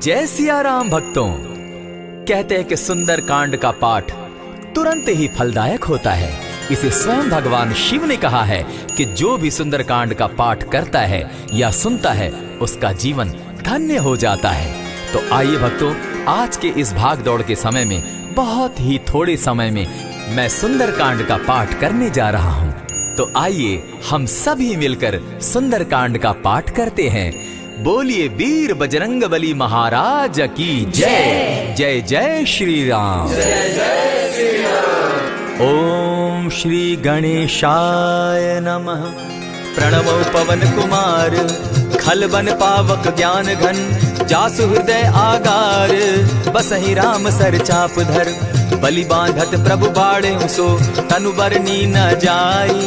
जय सिया राम भक्तों। कहते हैं कि सुंदर कांड का पाठ तुरंत ही फलदायक होता है। इसे स्वयं भगवान शिव ने कहा है कि जो भी सुंदर कांड का पाठ करता है या सुनता है उसका जीवन धन्य हो जाता है। तो आइए भक्तों, आज के इस भाग दौड़ के समय में बहुत ही थोड़े समय में मैं सुंदर कांड का पाठ करने जा रहा हूँ। तो आइए हम सभी मिलकर सुंदर कांड का पाठ करते हैं। बोलिए वीर बजरंगबली महाराज की जय। जय जय श्री राम। जय जय श्री राम। ओम श्री गणेशाय नमः। प्रणवो पवन कुमार खलबन पावक ज्ञान घन जासु हृदय आगार बसहि राम सर चाप धर बलि बांधत प्रभु बाड़े सो तनु बरनी न जाई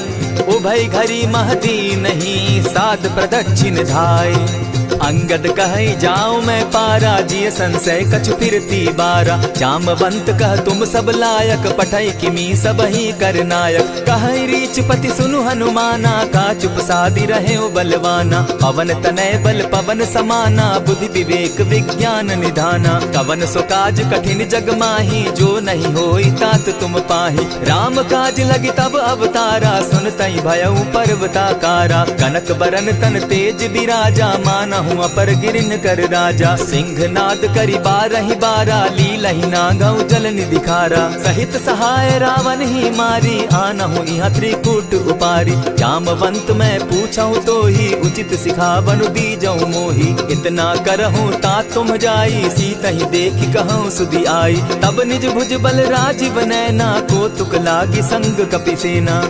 उभय घरी महती नहीं साध प्रदक्षिण धाई अंगद कहे जाऊं मैं पारा जिय संशय कछु फिरती बारा जामवंत कह तुम सब लायक पठई किमी सब ही कर नायक कहे रीच पति सुनु हनुमाना का चुप सादी रहे बलवाना पवन तनय बल पवन समाना बुद्धि विवेक विज्ञान निधाना कवन सो काज कठिन जग माही जो नहीं होई तात तुम पाही राम काज लगी तब अवतारा सुनतई भयउ पर्वताकारा कनक बरन तन तेज विराजा माना अपर गिरिन कर राजा सिंह नाद करी बारहि बारा लीलहि नागौ जल निधिखारा सहित सहाय रावण ही मारी आनहु इहाँ त्रिकूट उपारी जामवंत मैं पूछऊं तो ही उचित सिखावनु दीजऊं मोही इतना करहूं ता तुम जाई सीतहि देखि कहूं सुधि आई तब निज भुज बल राजीव नैना को तुक लागी संग कपिसेना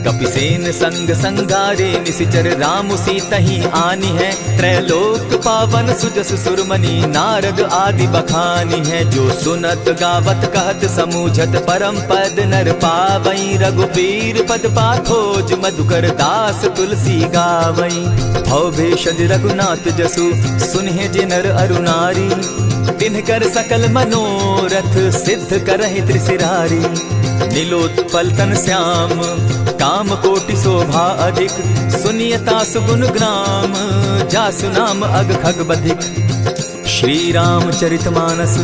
कपिसेन संग संगारे निसिचर राम सीतहि आनी है त्रैलोक पावन सुजस सुरमणि नारद आदि बखानी है जो सुनत गावत कहत समूझत परम पद नर पावई रघुबीर पद पाथोज मधुकर दास तुलसी गावई भव भेषज रघुनाथ जसु सुनहि जे नर अरुनारी तिनकर सकल मनोरथ सिद्ध करहि त्रिशिरारी नीलोत्पल तन श्याम काम कोटि शोभा अधिक सुनियता सुगुण ग्राम जासु नाम अग खग बधिक। श्री रामचरितमानस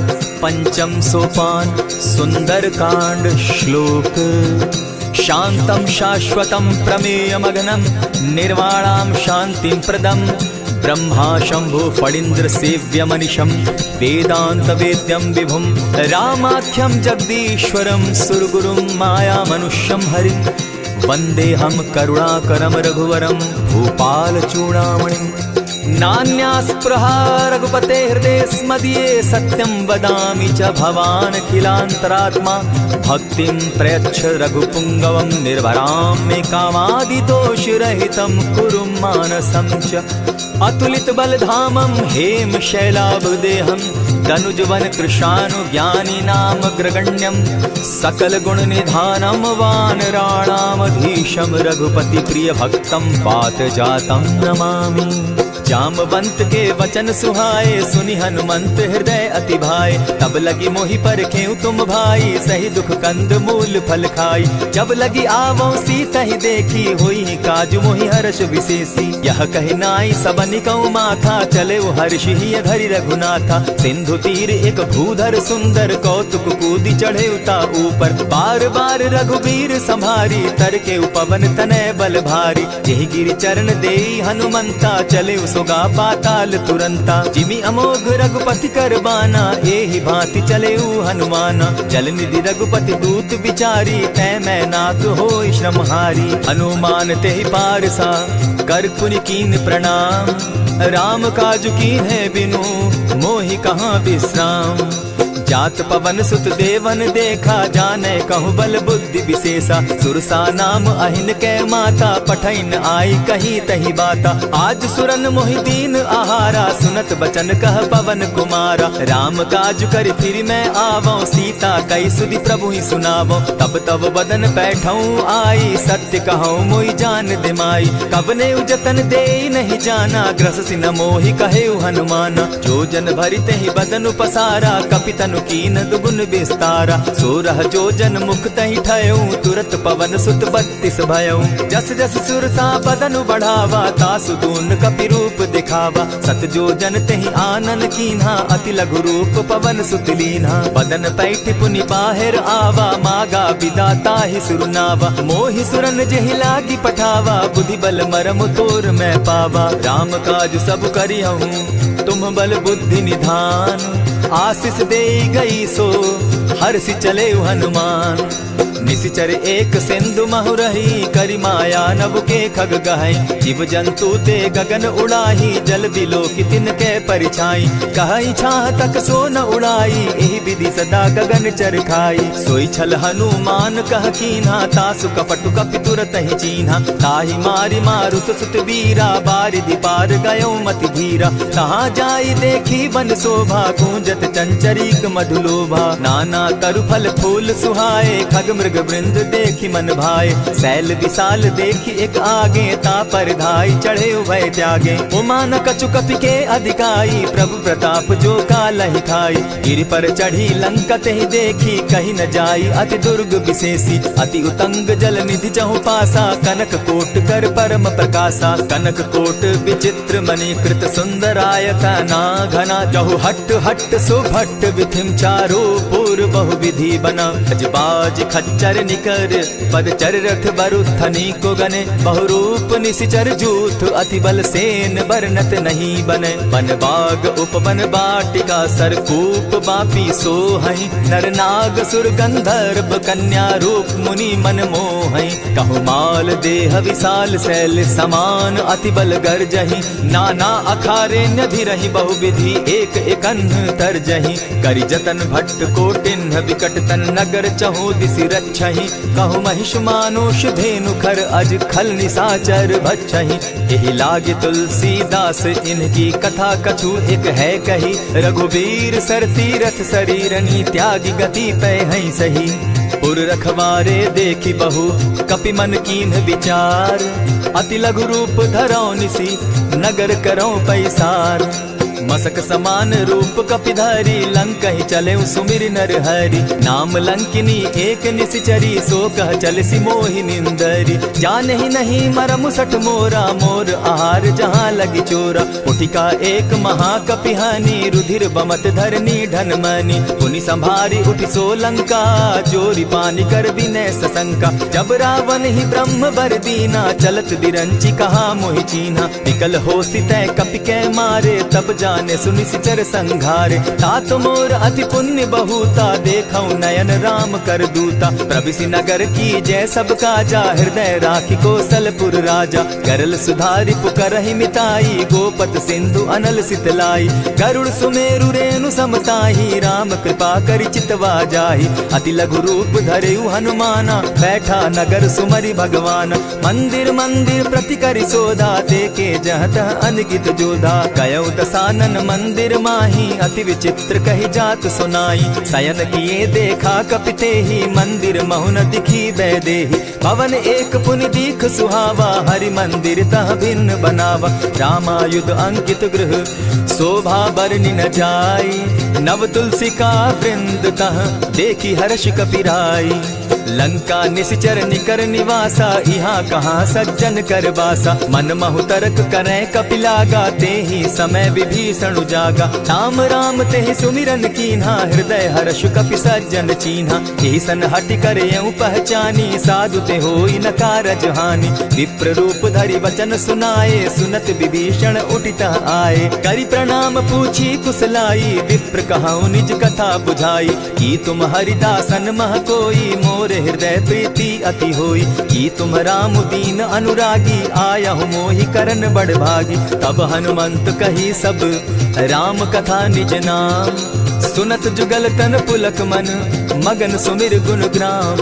पंचम सोपान सुंदर कांड श्लोक शांतम शाश्वतम प्रमेयमगनम निर्वाणाम शांतिं प्रदम ब्रह्मा शंभु फणीन्द्र सेव्य मनिशम वेदांत वेद्यम विभुम रामाख्यम जगदीश्वरम सुरगुरुम माया मनुष्यम हरिम वंदे हम करुणाकरम रघुवरम भूपाल चूड़ामणिम नान्यास्पृहा रघुपते हृदय स्मदीये सत्यं वदामि च भवान् अखिलान्तरात्मा भक्तिं प्रयच्छ रघुपुंगवं निर्भरां मे कामादिदोषरहितं कुरु मानसं च अतुलित बलधामं हेम शैलाभदेहं तनुजवन कृशानु ज्ञानी नाम ग्रगण्यं सकल गुण निधानं वानराणामधीशं रघुपति प्रिय भक्तं पात जातं नमामि। जामवंत के वचन सुहाए सुनि हनुमंत हृदय अति भाए तब लगी मोहि परखेउ तुम भाई सही दुख कंद मूल फल खाई जब लगी आवो सीतहि देखी हुई काजु मोहि हर्ष विशेषी यह कहि नाई सबनि कौ माथा चले हर्ष ही धरि रघुनाथा सिंधु तीर एक भूधर सुंदर कौतुक कूदी चढ़े उता ऊपर बार बार रघुबीर संभारी तर के उपवन तनय बल भारी यही गिरि चरण देई हनुमंता चले सोगा पाताल तुरंता जिमि अमोघ रघुपति कर बाना एहि भांति चले हनुमाना जल निधि रघुपति दूत बिचारी तै मैं नाथ होई श्रमहारी हनुमान तेहि पारसा कर पुनि कीन प्रणाम राम काजु कीन है बिनु मोहि कहाँ विश्राम जात पवन सुत देवन देखा जाने कहु बल बुद्धि विशेषा सुरसा नाम अहिन कै माता पठैन आई कही तही बाता आज सुरन मोहि दीन आहारा सुनत बचन कह पवन कुमारा राम काज कर फिर मैं आवो सीता कई सुधि प्रभु ही सुनावो तब तब बदन बैठऊं आई सत्य कहूँ मोहि जान दिमाई कबने उजतन दे नहीं जाना ग्रस सिन मोहि कहे हनुमाना जो जन भरित ही बदन पसारा कपितनु कीन दुगुन विस्तारा। 16 जोजन मुख तहि ठयऊ, तुरत पवन सुत 32 भयऊ। जस जस सुरसा बदन बढ़ावा, तासु दून कपि रूप दिखावा। 7 जोजन तहि आनन कीन्हा, अति लघु रूप पवन सुत लीन्हा। बदन पैठ पुनि बाहिर आवा, मागा बिदा ताहि सुरनावा। मोहि सुरन जेहि लागी पठावा, बुद्धि बल मरम तोर मैं पावा। राम काज सब करिहूँ, तुम बल बुद्धि निधान। आशीष दे गई सो हर्षि चले हनुमान। निशिचर एक सिंधु महु रही, करि माया नभ के खग गहई। जीव जंतु ते गगन उड़ाही, जल बिलो की तिनके परिछाई। कहई छाह तक सो न उड़ाई, एहि विधि सदा गगन चर खाई। सोई छल हनुमान कह कीन्हा, तासु कपटु कपि तुरत ही चीन्हा। ताहि मारि मारुत सुत वीरा, बारिधि पार गयो मति धीरा। कहाँ जाई देखी वन शोभा, गूंजत चंचरीक मधुलोभा। नाना तरु फल फूल सुहाए, खग मृग वृंद देखी मन भाए। सैल विशाल देखी एक आगे, ता पर धाई चढ़े भय त्यागे। उमान कछु कपि के अधिकाई, प्रभु प्रताप जो कालहि खाई। गिरि पर चढ़ी लंका तेहि देखी, कहीं न जाई अति दुर्ग विशेषी। अति उतंग जल निधि चहु पासा, कनक कोट कर परम प्रकाशा। कनक कोट विचित्र मणि कृत सुंदराय तना घना। जहु हट हट सुभट विधिम चारो पूर्व बहु विधि बना। खजबाज खच्चर निकर पदचर रथ बरुथनी को गने। बहुरूप निशिचर जूथ, अति बल सेन बरनत नहीं बने। वन बाग उपवन बाटिका, सरकूप बापी सोहई। नर नाग सुर गंधर्व, कन्या रूप मुनि मन मोहई। कहु माल देह विशाल, शैल समान अति बल गर्जही। नाना अखारे नधिरहि, बहुविधि एक एकन्ह तरजही। करि जतन भट्ट कोटिन्ह, विकट तन नगर चहु दिसि रक्षहि। कहु महिष मानुष धेनु खर, अज खल निशाचर भक्षहि। एहि लागे तुलसीदास, इनकी कथा कछु एक है कही। रघुबीर सर तीरथ शरीरनी, त्यागी गति पै हई सही। पुर रखवारे देखी बहु, कपि मन कीन्ह विचार। अति लघु रूप धरौ निसी, नगर करौ पैसार। मसक समान रूप कपिधारी, लंक ही चले सुमिर नर हरि। नाम लंकिनी एक निशिचरी, सो कह चल सी मोहि निंदरी। जाने ही नहीं मरम सठ मोरा, मोर आहार जहाँ लगी चोरा। उठिका एक महाकपिहानी, रुधिर बमत धरनी ढन मनी। पुनि संभारी उठि सो लंका, जोरी पानी कर विनय सशंका। जब रावण ही ब्रह्म बर दीना, चलत बिरंची कहा मोहि चीन्हा। निकल हो सितै कपि के मारे, तब जाने सुनि सिचर संघारे। तात मोर अति पुण्य बहुता, देखौ नयन राम कर दूता। प्रविशि नगर की जय सब काजा, हृदय राखी कौशलपुर राजा। करल सुधारि पुकरहि मिताई, गोपत सिंधु अनल सितलाई। गरुड़ सुमेरु रेणु समताही, राम कृपा करि चितवा जाहि। अति लघु रूप धरेउ हनुमाना, बैठा नगर सुमरि भगवान। मंदिर मंदिर प्रति करि सोधा, देखे जहाँ तह अनगित जोधा। कयौ दसानन मंदिर माही, अति विचित्र कही जात सुनाई। शयन किए देखा कपिते ही, मंदिर महुन दिखी बैदेही। भवन एक पुनि दीख सुहावा, हरि मंदिर तह भिन्न बनावा। रामायुध अंकित गृह, शोभा बरनि न जाई। नव तुलसी का वृंद तह, देखी हर्ष कपिराई। लंका निशिचर निकर निवासा, यहाँ कहाँ सज्जन कर बासा। मन महु तरक करै कपिलागा, तेहि समय विभीषण उजागा। राम राम तेहि सुमिरन कीन्हा, हृदय हर्ष कपि सज्जन चीन्हा। एहि सन हटि करयउ पहचानी, साधु ते होई न कारज हानि। विप्र रूप धरि वचन सुनाए, सुनत विभीषण उठितः आए। करि प्रणाम पूछी कुशलाई, विप्र कहौ निज कथा बुझाई। की तुम हरिदासन मह कोई, मोर हृदय प्रीति अति होई। की तुम राम दीन अनुरागी, आयहु मोहि करन बड़ भागी। तब हनुमंत कही सब राम कथा निज नाम। सुनत जुगल तन पुलक मन, मगन सुमिर गुण ग्राम।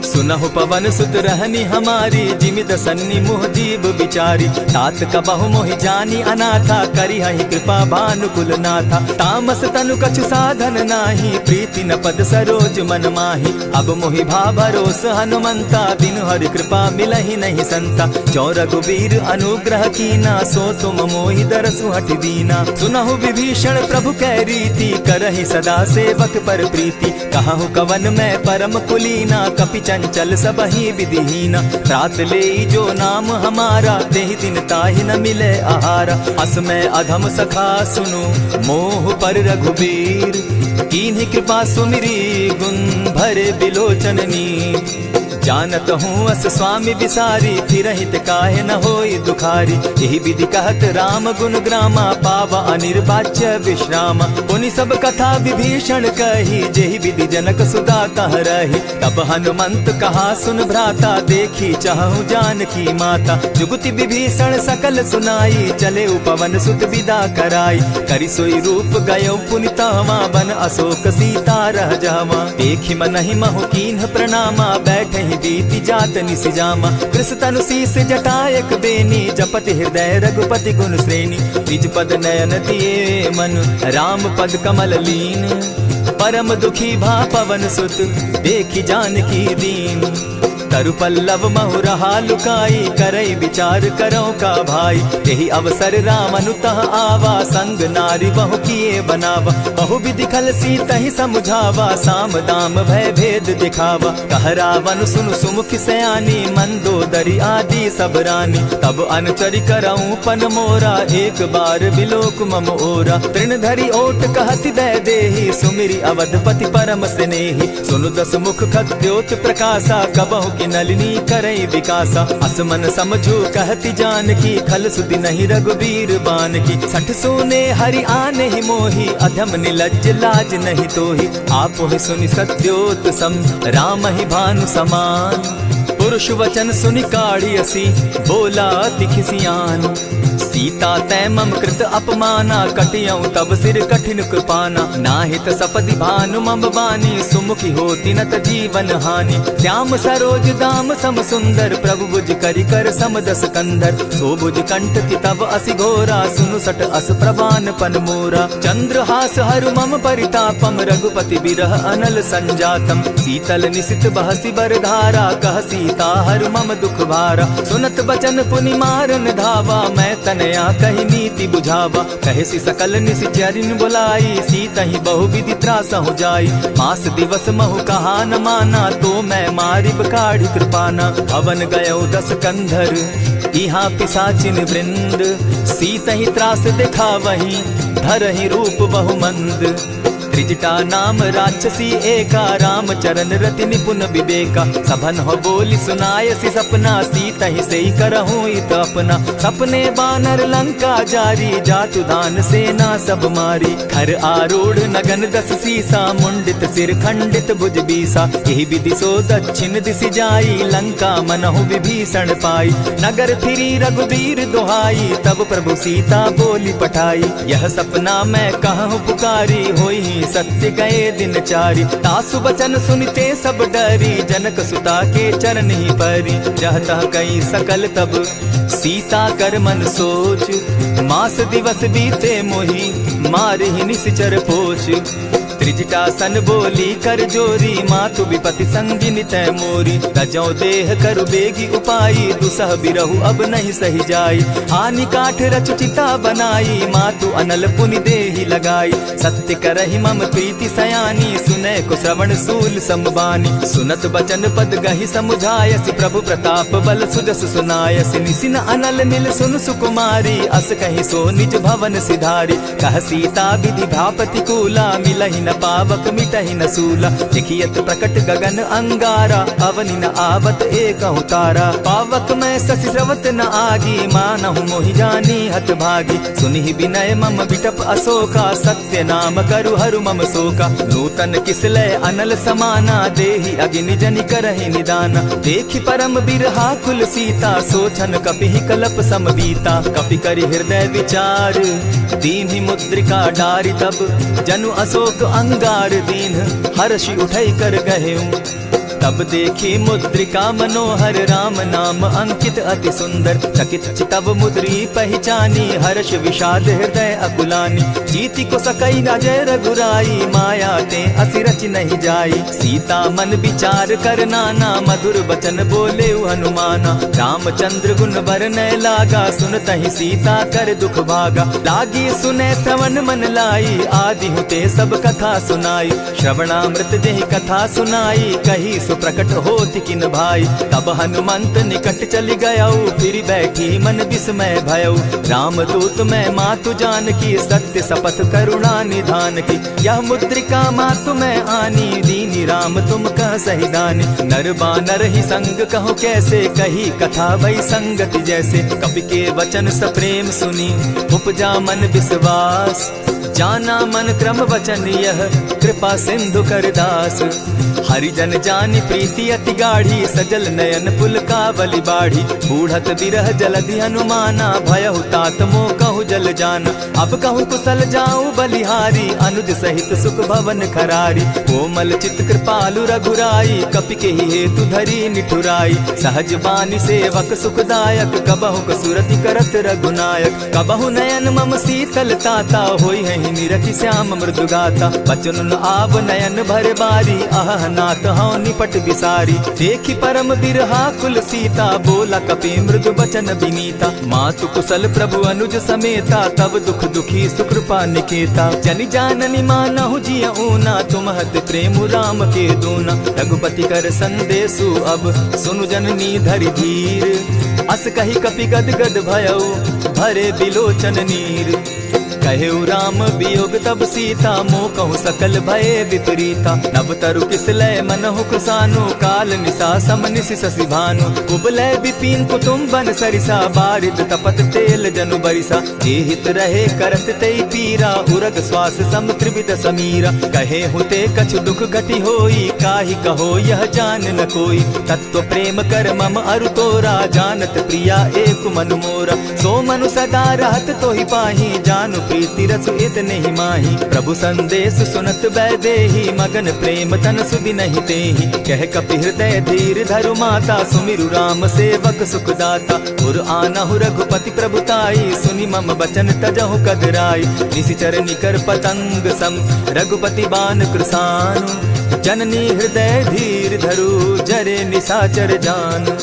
सुनहु पवन सुत रहनी हमारी, जिमित सन्नी मुह जीव विचारी। तात कबहु मोहि जानी अनाथा, करी हहि कृपा भानुकुल नाथा। तामस तनु कछु साधन नाही, प्रीति न पद सरोज मन माही। अब मोहि भा भरोस हनुमंता, बिनु हरि कृपा मिलहि नहीं संता। जो रघुबीर अनुग्रह कीना, सो तुम मोहि दरसु हठि दीना। सुनहु विभीषण प्रभु कै रीति, करहि सदा सेवक पर प्रीति। कहु कवन मैं परम कुलीना, कपि चंचल सबहि विधिहीना। रात ले जो नाम हमारा, देहि दिन ताहि न मिले आहारा। अस मैं अधम सखा सुनु, मोह पर रघुबीर। कीन्ही कृपा सुमिरी, गुण भरे बिलोचन नीर। जानत हूँ अस स्वामी विसारी, फिरहित काहे न होई दुखारी। यही विधि कहत राम गुण ग्रामा, पावा अनिर्वाच्य विश्रामा। पुनि सब कथा विभीषण कही, जेहि विधि जनक सुता कह रही। तब हनुमंत कहा सुन भ्राता, देखी चाहूं जानकी माता। जुगति विभीषण सकल सुनाई, चले पवन सुत विदा कराई। करि सोई रूप गयो पुनि तहवा, बन अशोक सीता रह जावा। देखि मनहि महु कीन्ह प्रणामा, बैठे बीति जात निसिजामा। कृष तनु शीस जटायक बेनी, जपति हृदय रघुपति गुण श्रेणी। निज पद नयन दिए मन, राम पद कमल लीन। परम दुखी भा पवन सुत, देखी जानकी दीन। तरु पल्लव महु रहा लुकाई, करई विचार करो का भाई। यही अवसर राम अनुतः आवा, संग नारी बहु किए बनावा। बहु विधि खल सीतहि समुझावा, साम दाम भय भेद दिखावा। कह रावण सुनु सुमुख सयानी, मंदोदरी आदि सब रानी। तब अनुचरि करऊं पन मोरा, एक बार बिलोक मम ओरा। तृण धरि ओट कहति दय देहि, सुमिरि अवधपति परम स्नेही। सुनु दस मुख खद्योत प्रकाशा, कबहु की नलिनी करई विकासा। असमन समझो कहती जानकी, खल सुधि नहीं रघुबीर बान की। सठ सोने हरि आने ही मोही, अधम निलज्ज लाज नहीं तोही। आप ही सुनि सत्योत सम, राम ही भानु समान। पुरुष वचन सुनि काढ़ियसी, बोला अति खिसियान। सीता तै मम कृत अपमाना, कटियऊ तब सिर कठिन कृपाना। नाहित सपदि भानु मम बानी, सुमुखी होती नत जीवन हानि। श्याम सरोज दाम सम सुंदर, प्रभु भुज करि कर सम दस कंधर। सो भुज कंठ की तब असि घोरा, सुनु सट अस प्रवान पन मोरा। चंद्रहास हरु मम परितापम, रघुपति बिरह अनल संजातम। शीतल निशित बहसी बर धारा, कह सीता हरु मम दुख भारा। सुनत बचन पुनि मारन धावा, मैं तनया कही नीति बुझावा। कहे सी सकल निश्चरिन बुलाई, सीतहि बहु विधि त्रास हो जाई। मास दिवस महु कहा न माना, तो मैं मारिब काढ़ी कृपाना। भवन गयो दस कंधर, इहाँ पिशाचिन वृंद। सीतहि त्रास दिखावहि, धरहि रूप बहु मंद। त्रिजटा नाम राक्षसी एका, राम चरण रति निपुण विवेका। सभन हो बोली सुनायसी सपना, सीतहि सेई करहूँ इत अपना। सपने बानर लंका जारी, जातु दान सेना सब मारी। खर आरूढ़ नगन दस सीसा, मुंडित सिर खंडित भुज बीसा। यही विधि सो दक्षिण दिशि जाई, लंका मनहु विभीषण पाई। नगर फिरी रघुबीर दुहाई, तब प्रभु सीता बोली पठाई। यह सपना मैं कहूँ पुकारी, होई सत्य गए दिन चारी। तासु बचन सुनते सब डरी, जनक सुता के चरण ही परी। जहता कई सकल तब सीता कर मन सोच, मास दिवस बीते मोही, मारे ही निश्चर पोच। त्रिजटा सन बोली कर जोरी, मातु विपति संगिनी तै मोरी। तजौ देह करु बेगी उपाई, दुसह बिरहु अब नहीं सही जाई। हानि काठ रच चिता बनाई, मातु अनल पुनि देहि लगाई। सत्य करहि मम प्रीति सयानी, सुनै को श्रवण सूल समबानी। सुनत बचन पद गहि समुझायसि, प्रभु प्रताप बल सुजस सुनायसि। निसिन अनल नील सुन सुकुमारी, अस कहि सो निज भवन सिधारी। कह सीता विधि भापति कूला, मिलहि न पावक मिटहि न सूला। लिखियत प्रकट गगन अंगारा, अवनि न आवत एकहु तारा। पावक मैं शशि स्रवत न आगी, मानहु मोहि जानी हत भागी। सुनिहि विनय मम बिटप अशोका, सत्य नाम करु हरु मम शोका। नूतन किसलय अनल समाना, देहि अगिनि जनि करहि निदाना। देखि परम बिरहा कुल सीता, सोचन कपिहि कलप सम बीता। कपि करि हृदय विचार, दीन्हि मुद्रिका डारि। तब जनु अशोक अंगार दीन, हर्षि उठै कर गहेऊ। तब देखी मुद्रिका मनोहर राम नाम अंकित अति सुंदर। चकित चितव मुद्री पहचानी हर्ष विषाद हृदय अकुलानी। जीति को सकई अजय रघुराई माया ते असि रच नहीं जाई। सीता मन विचार कर नाना मधुर बचन बोले हनुमाना। रामचंद्र गुण बरनय लागा सुनतहि सीता कर दुख भागा। लागी सुने श्रवण मन लाई आदि हुते सब कथा सुनाई। श्रवणामृत जेहि कथा सुनाई कही सुप्रकट होति किन भाई। तब हनुमंत निकट चली गयऊ फिर बैठी मन विस्मय भयऊ। रामदूत मैं मातु जानकी सत्य शपथ करुणा निधान की। यह मुद्रिका मातु मैं आनी दीनी राम तुम कह सही दानी। नर बानर ही संग कहो कैसे कही कथा भई संगति जैसे। कपि के वचन सप्रेम सुनी उपजा मन विश्वास। जाना मन क्रम वचन यह कृपा सिंधु कर दास। हरिजन जानी प्रीति अति गाढ़ी सजल नयन पुल का बलि बाढ़ी। बूढ़त बिरह जलधि हनुमाना भयहु तात मोह कहु जल जाना। अब कहु कुशल जाऊं बलिहारी अनुज सहित सुख भवन खरारी। कोमल चित कृपालु रघुराई कपि के ही हेतु धरी निठुराई। सहज बानी सेवक सुखदायक कबहु कसुरति करत रघुनायक। कबहु नयन मम शीतल ताता होई है निरखि श्याम मृदु गाता। बचन आब नयन भर बारी आह नाथ हौ निपट विसारी। देखी परम बिरहा कुल सीता बोला कपि मृदु बचन विनीता। मातु कुशल प्रभु अनुज समेता तब दुख दुखी सुकृपा निकेता। जनि जाननी मानहु जिय ऊना तुम्हत प्रेम राम के दूना। रघुपति कर संदेशु अब सुनु जननी धरि धीर। अस कही कपि गद गद भयऊ भरे बिलोचन नीर। कहेउ राम वियोग तब सीता मोह कहु सकल भय विपरीता। नव तरु किसलय मनहु कुसानु काल निशा सम निशि शशि भानु। उबलय विपिन कुटुम्बन सरिसा बारिद तपत तेल जनु बरिसा। जे हित रहे करत तेई पीरा उरग श्वास सम त्रिविध समीरा। कहे हुते कछु दुख घटी होई काहि कहो यह जान न कोई। तत्व प्रेम कर मम अरु तोरा जानत प्रिया एक मनु मोरा। सो मनु सदा रहत तोहि पाही जानु प्रीति रसु इतने ही माही। प्रभु संदेश सुनत वैदेही मगन प्रेम तन सुधि नहीं तेहि। कह कपि हृदय धीर धरु माता सुमिरु राम सेवक सुखदाता। उर आनहु रघुपति प्रभुताई सुनि मम बचन तजहु कदराई। निशिचर निकर पतंग सम रघुपति बान कृसानु। जननी हृदय धीर धरु जरे निशाचर जान।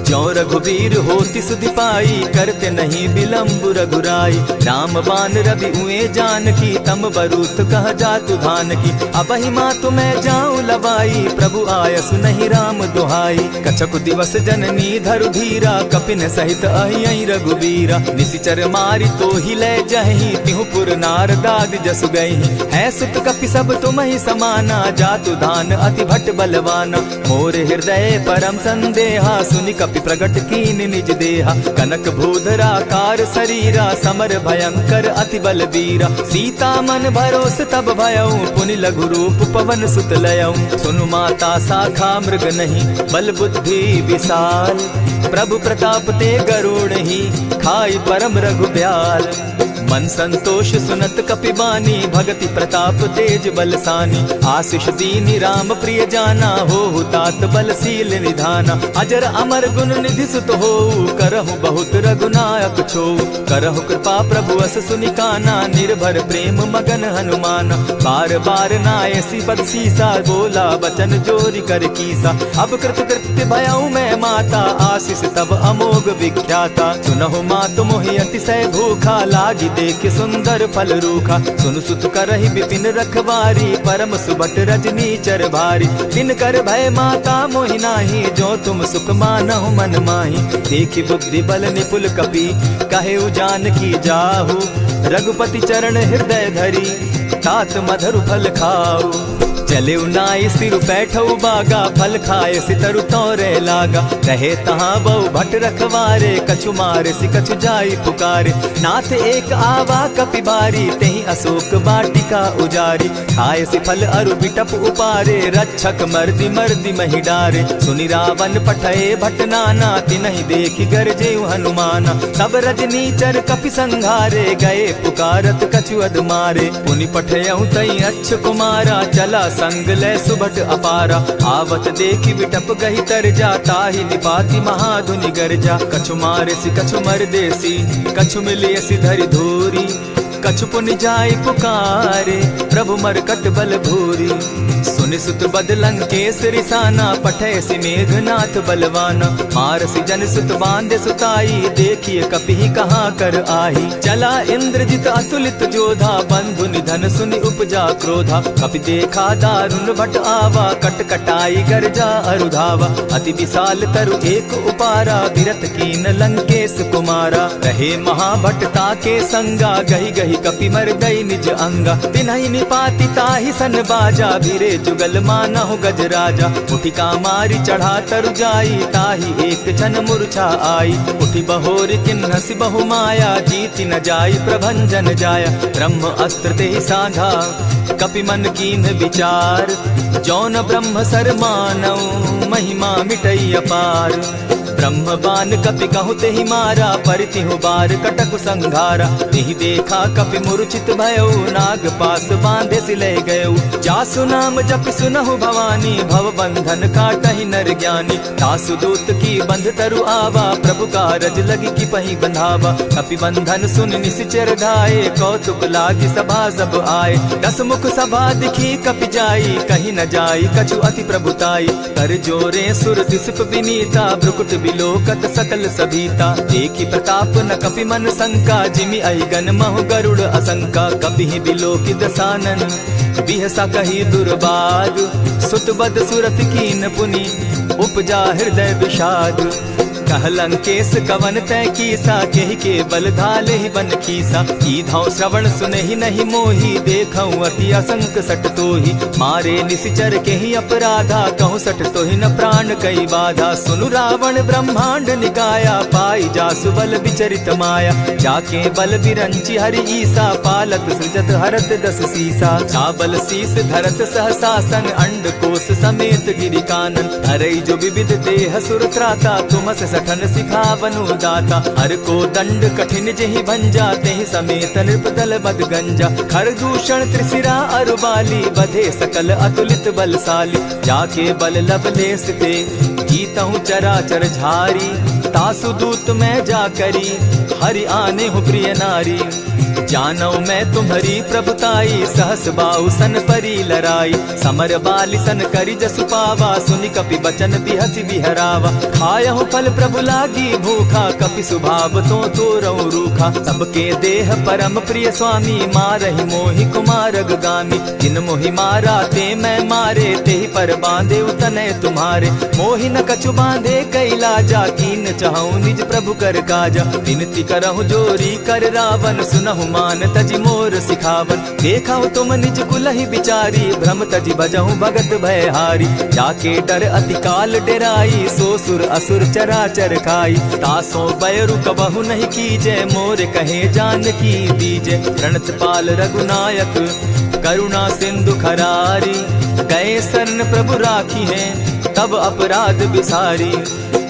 ज्यों रघुवीर होति सुधि पाई करते नहीं विलम्ब रघुराई। राम बान रवि उए जानकी तम बरूत कह जातु धान की। अबहि मातु मैं जाऊं लवाई प्रभु आयसु नहीं राम दुहाई। कछक दिवस जननी धरु धीरा कपिन सहित अहियहि रघुवीरा। निशिचर मारी तो ही ले जहि तिहु पुर नार दाग जसु गई। है सुत कपि सब तुम ही समाना जातु धान अति भट बलवाना। मोर हृदय परम संदेहा सुनि कपि प्रगट कीन निज देहा। कनक भूधराकार शरीरा समर भयंकर अति बलबीरा। सीता मन भरोस तब भयऊ पुनि लघु रूप पवन सुत लयऊ। सुनु माता शाखा मृग नहीं बल बुद्धि विशाल। प्रभु प्रताप ते गरुड़ ही खाई परम रघुब्याल। मन संतोष सुनत कपि बानी भगति प्रताप तेज बलसानी। आशीष दीनी राम प्रिय जाना हो तात बलशील निधाना। अजर अमर गुण निधि सुत हो करहु बहुत रघुनायक छो। करहु कृपा प्रभु अस सुनिकाना निर्भर प्रेम मगन हनुमाना। बार बार नायसी पद सीसा बोला बचन जोरी कर कीसा। अब कृत कृत्य भयऊ मैं माता आशीष तब अमोघ विख्याता। सुनहु मातु मोहि अतिशय भूखा लागी देख सुंदर फल रूखा। सुन सुत करहि विपिन रखवारी परम सुबट रजनी चर भारी। दिन कर भय माता मोहि नाही जो तुम सुख मानहु मन माही। देखी बुद्धि बल निपुल कपि कहेउ जानकी जाहु। रघुपति चरण हृदय धरी तात मधुर फल खाऊ। चले नाई सिर बैठऊ बागा फल खाए सितरु तोरे लागा। रहे तहाँ बहु भट रखवारे कछु मारे सि कछु जाई पुकारे। नाथ एक आवा कपि बारी तेहि अशोक वाटिका उजारी। खाए सि फल अरु बिटप उपारे रक्षक मर्दि मर्दि महि डारे। सुनि रावण पठए भट नाना तिनहि देखि गरजेउ हनुमाना। सब रजनीचर कपि संघारे गए पुकारत कछु अध मारे। पुनि पठयउ तई अच्छ कुमारा चला संग ले सुभट अपारा। आवत देखी विटप गही तर जा, ताहि निपाति महाधुनि गर्जा। कछु मारे सी कछु मर देसी, कछु मिले सी धरि धूरी। कछु पुनि जाय पुकारे, प्रभु मरकट बल भूरी। सुनि सुत बद लंकेश रिसाना, पठै सि मेघनाथ बलवाना। मारसि जन सुत बांधे सुताई, देखिए कपि कहाँ कर आही। चला इंद्रजित अतुलित जोधा, बंधु निधन सुनि उपजा क्रोधा। कपि देखा दारुण भट आवा, कट कटाई गर्जा अरुधावा। अति विशाल तरु एक उपारा, विरत कीन लंकेश कुमारा। रहे महाभट ताके संगा, गही गही कपि मर गई निज अंगा। तिन्हि निपाति ताहि सन बाजा, भिरे जुगल मानहु गजराजा। उठी कामारी चढ़ा तरु जाई, ताहि एक जन मूर्छा आई। उठी बहोर किन्हसि बहु माया, जीति न जाई प्रभंजन जाया। ब्रह्म अस्त्र तेहि साधा, कपि मन कीन विचार। जौन ब्रह्म सर मानौ, महिमा मिटई अपार। ब्रह्म बान कपि कहु तेहि मारा, परितिहु बार कटक संघारा। तेहि देखा कपि मूर्छित भयो, नाग पास बांधे सिले गयो। जासु नाम जपि सुनहु भवानी, भव बंधन काटहि नर ज्ञानी। तासु दूत की बंध तरु आवा, प्रभु कारज लगी की पही बंधावा। कपि बंधन सुन निश्चर धाये, कौतुक लागी सभा सब आए। दस मुख सभा दिखी कपि जाई, कहीं न जाई कछु अति प्रभुताई। कर जोरे सुर दिसप विनीता, ब्रुकुट बिलोकत सकल सभीता। देखी प्रताप न कपि मन शंका, जिमि अहिगन महु गरुड़ असंका। कपि बिलोकी दसानन, बिहसा कही दुर्बाद। सुत बद सुरत कीन पुनि, उपजा हृदय विषाद। कह लंकेश कवन तै कीसा, केहि के बल धाले ही बन खीसा। कीधौ श्रवण सुनहि नहीं मोही, देखऊं अति असंक सट तोही। मारे निशिचर केहि अपराधा, कहूँ सट तोहि न प्राण कई बाधा। सुनु रावण ब्रह्मांड निकाया, पाई जासु बल विचरित माया। जाके बल बिरंची हरि ईसा, पालत सृजत हरत दस सीसा। चाबल शीस धरत सहसासन, अंड कोश समेत गिरि कानन। हरई जो विविध देह सुर त्राता, तुमस सठन सिखावनु दाता। हर को दंड कठिन जेहि भंजा, तेहि समेत नृपदल बद गंजा। खर दूषण त्रिशिरा अरुबाली, बधे सकल अतुलित बलशाली। जाके बल लवलेस ते, जीतहु चराचर झारी। तासु दूत मैं जा करी, हरि आने हूँ प्रिय नारी। जानौ मैं तुम्हारी प्रभुताई, सहस बाहु सन परी लराई। समर बाली सन करी जसु पावा, सुनि कपि बचन बिहसि बिहरावा। खायहु फल प्रभु लागी भूखा, कपि सुभाव तो तोरऊ रूखा। सबके देह परम प्रिय स्वामी, मारहि मोहि कुमारग गामी। जिन मोहि मारा ते मैं मारे, तेहि पर बांधे उतने तुम्हारे। मोहि न कछु बांधे कैलाजा, कीन चहु निज प्रभु कर काजा। विनती करहु जोरी कर रावण, सुनहु मान तजि मोर सिखावन। देखा तुम निज कुलहि बिचारी, भ्रम तजि भजहु भगत भयहारी। जाके डर अति काल डेराई, सो सुर असुर चराचर खाई। तासो बैरु कबहु नहीं कीजे, मोर कहे जानकी दीजे। प्रणत पाल रघुनायक, करुणा सिंधु खरारी। गए शरण प्रभु राखी है, तब अपराध बिसारी।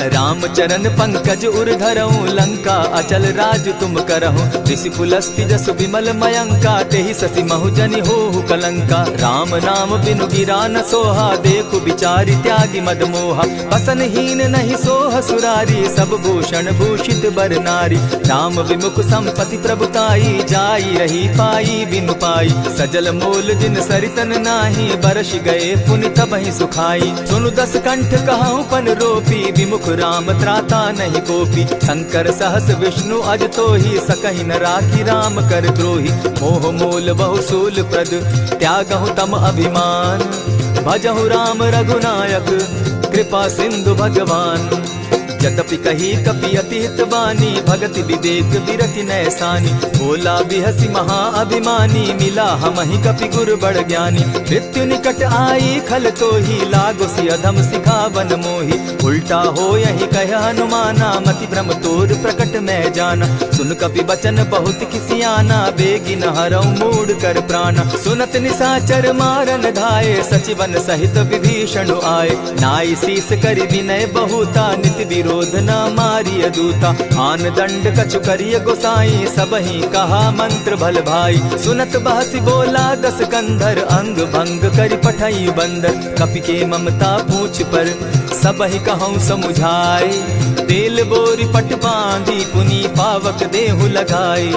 राम चरण पंकज उर धरऊं, लंका अचल राज तुम करहूं। ऋषि पुलस्ति जस विमल मयंका, तेहि ससि महु जनि होहु कलंका। राम नाम बिनु गिरा न सोहा, देखु बिचारी त्यागी मद मोहा। बसन हीन नहीं सोह सुरारी, सब भूषण भूषित बर नारी। राम विमुख संपति प्रभुताई, जाई रही पाई बिनु पाई। सजल मोल जिन सरितन नाही, बरस गए पुनि तबहि सुखाई। सुनु दस कंठ कहूँ पन रोपी, विमुख राम त्राता नहीं कोपी। शंकर सहस विष्णु अज तोहि, सकहि न राखी राम कर द्रोही। मोह मोल बहु सूल प्रद, त्यागहु तम अभिमान। भजहु राम रघुनायक, कृपा सिंधु भगवान। यद्यपि कही कपि अति हित बानी, भगति विवेक विरति नैसानी। भोला बिहसि महा अभिमानी, मिला हमहि कपि गुर बड़ ज्ञानी। मृत्यु निकट आई खल तोहि, लागो सि अधम सिखावन मोहि। उल्टा हो यही कह हनुमाना, मति भ्रम तोर प्रकट मैं जाना। सुन कपि बचन बहुत किसियाना, बेगी न हरऊ मूढ़ कर प्राणा। सुनत निशाचर मारन धाये, सचिवन सहित विभीषण आए। नाई शीस करि विनय बहुता, नित विरोध क्रोध न मारिय दूता। आन दंड कछु करिय गोसाई, सबहि कहा मंत्र भल भाई। सुनत बहसी बोला दस कंधर, अंग भंग करि पठई बंदर। कपि के ममता पूछ पर, सबहि कहूँ समुझाए। तेल बोरी पट बांधी, पुनि पावक देहु लगाई।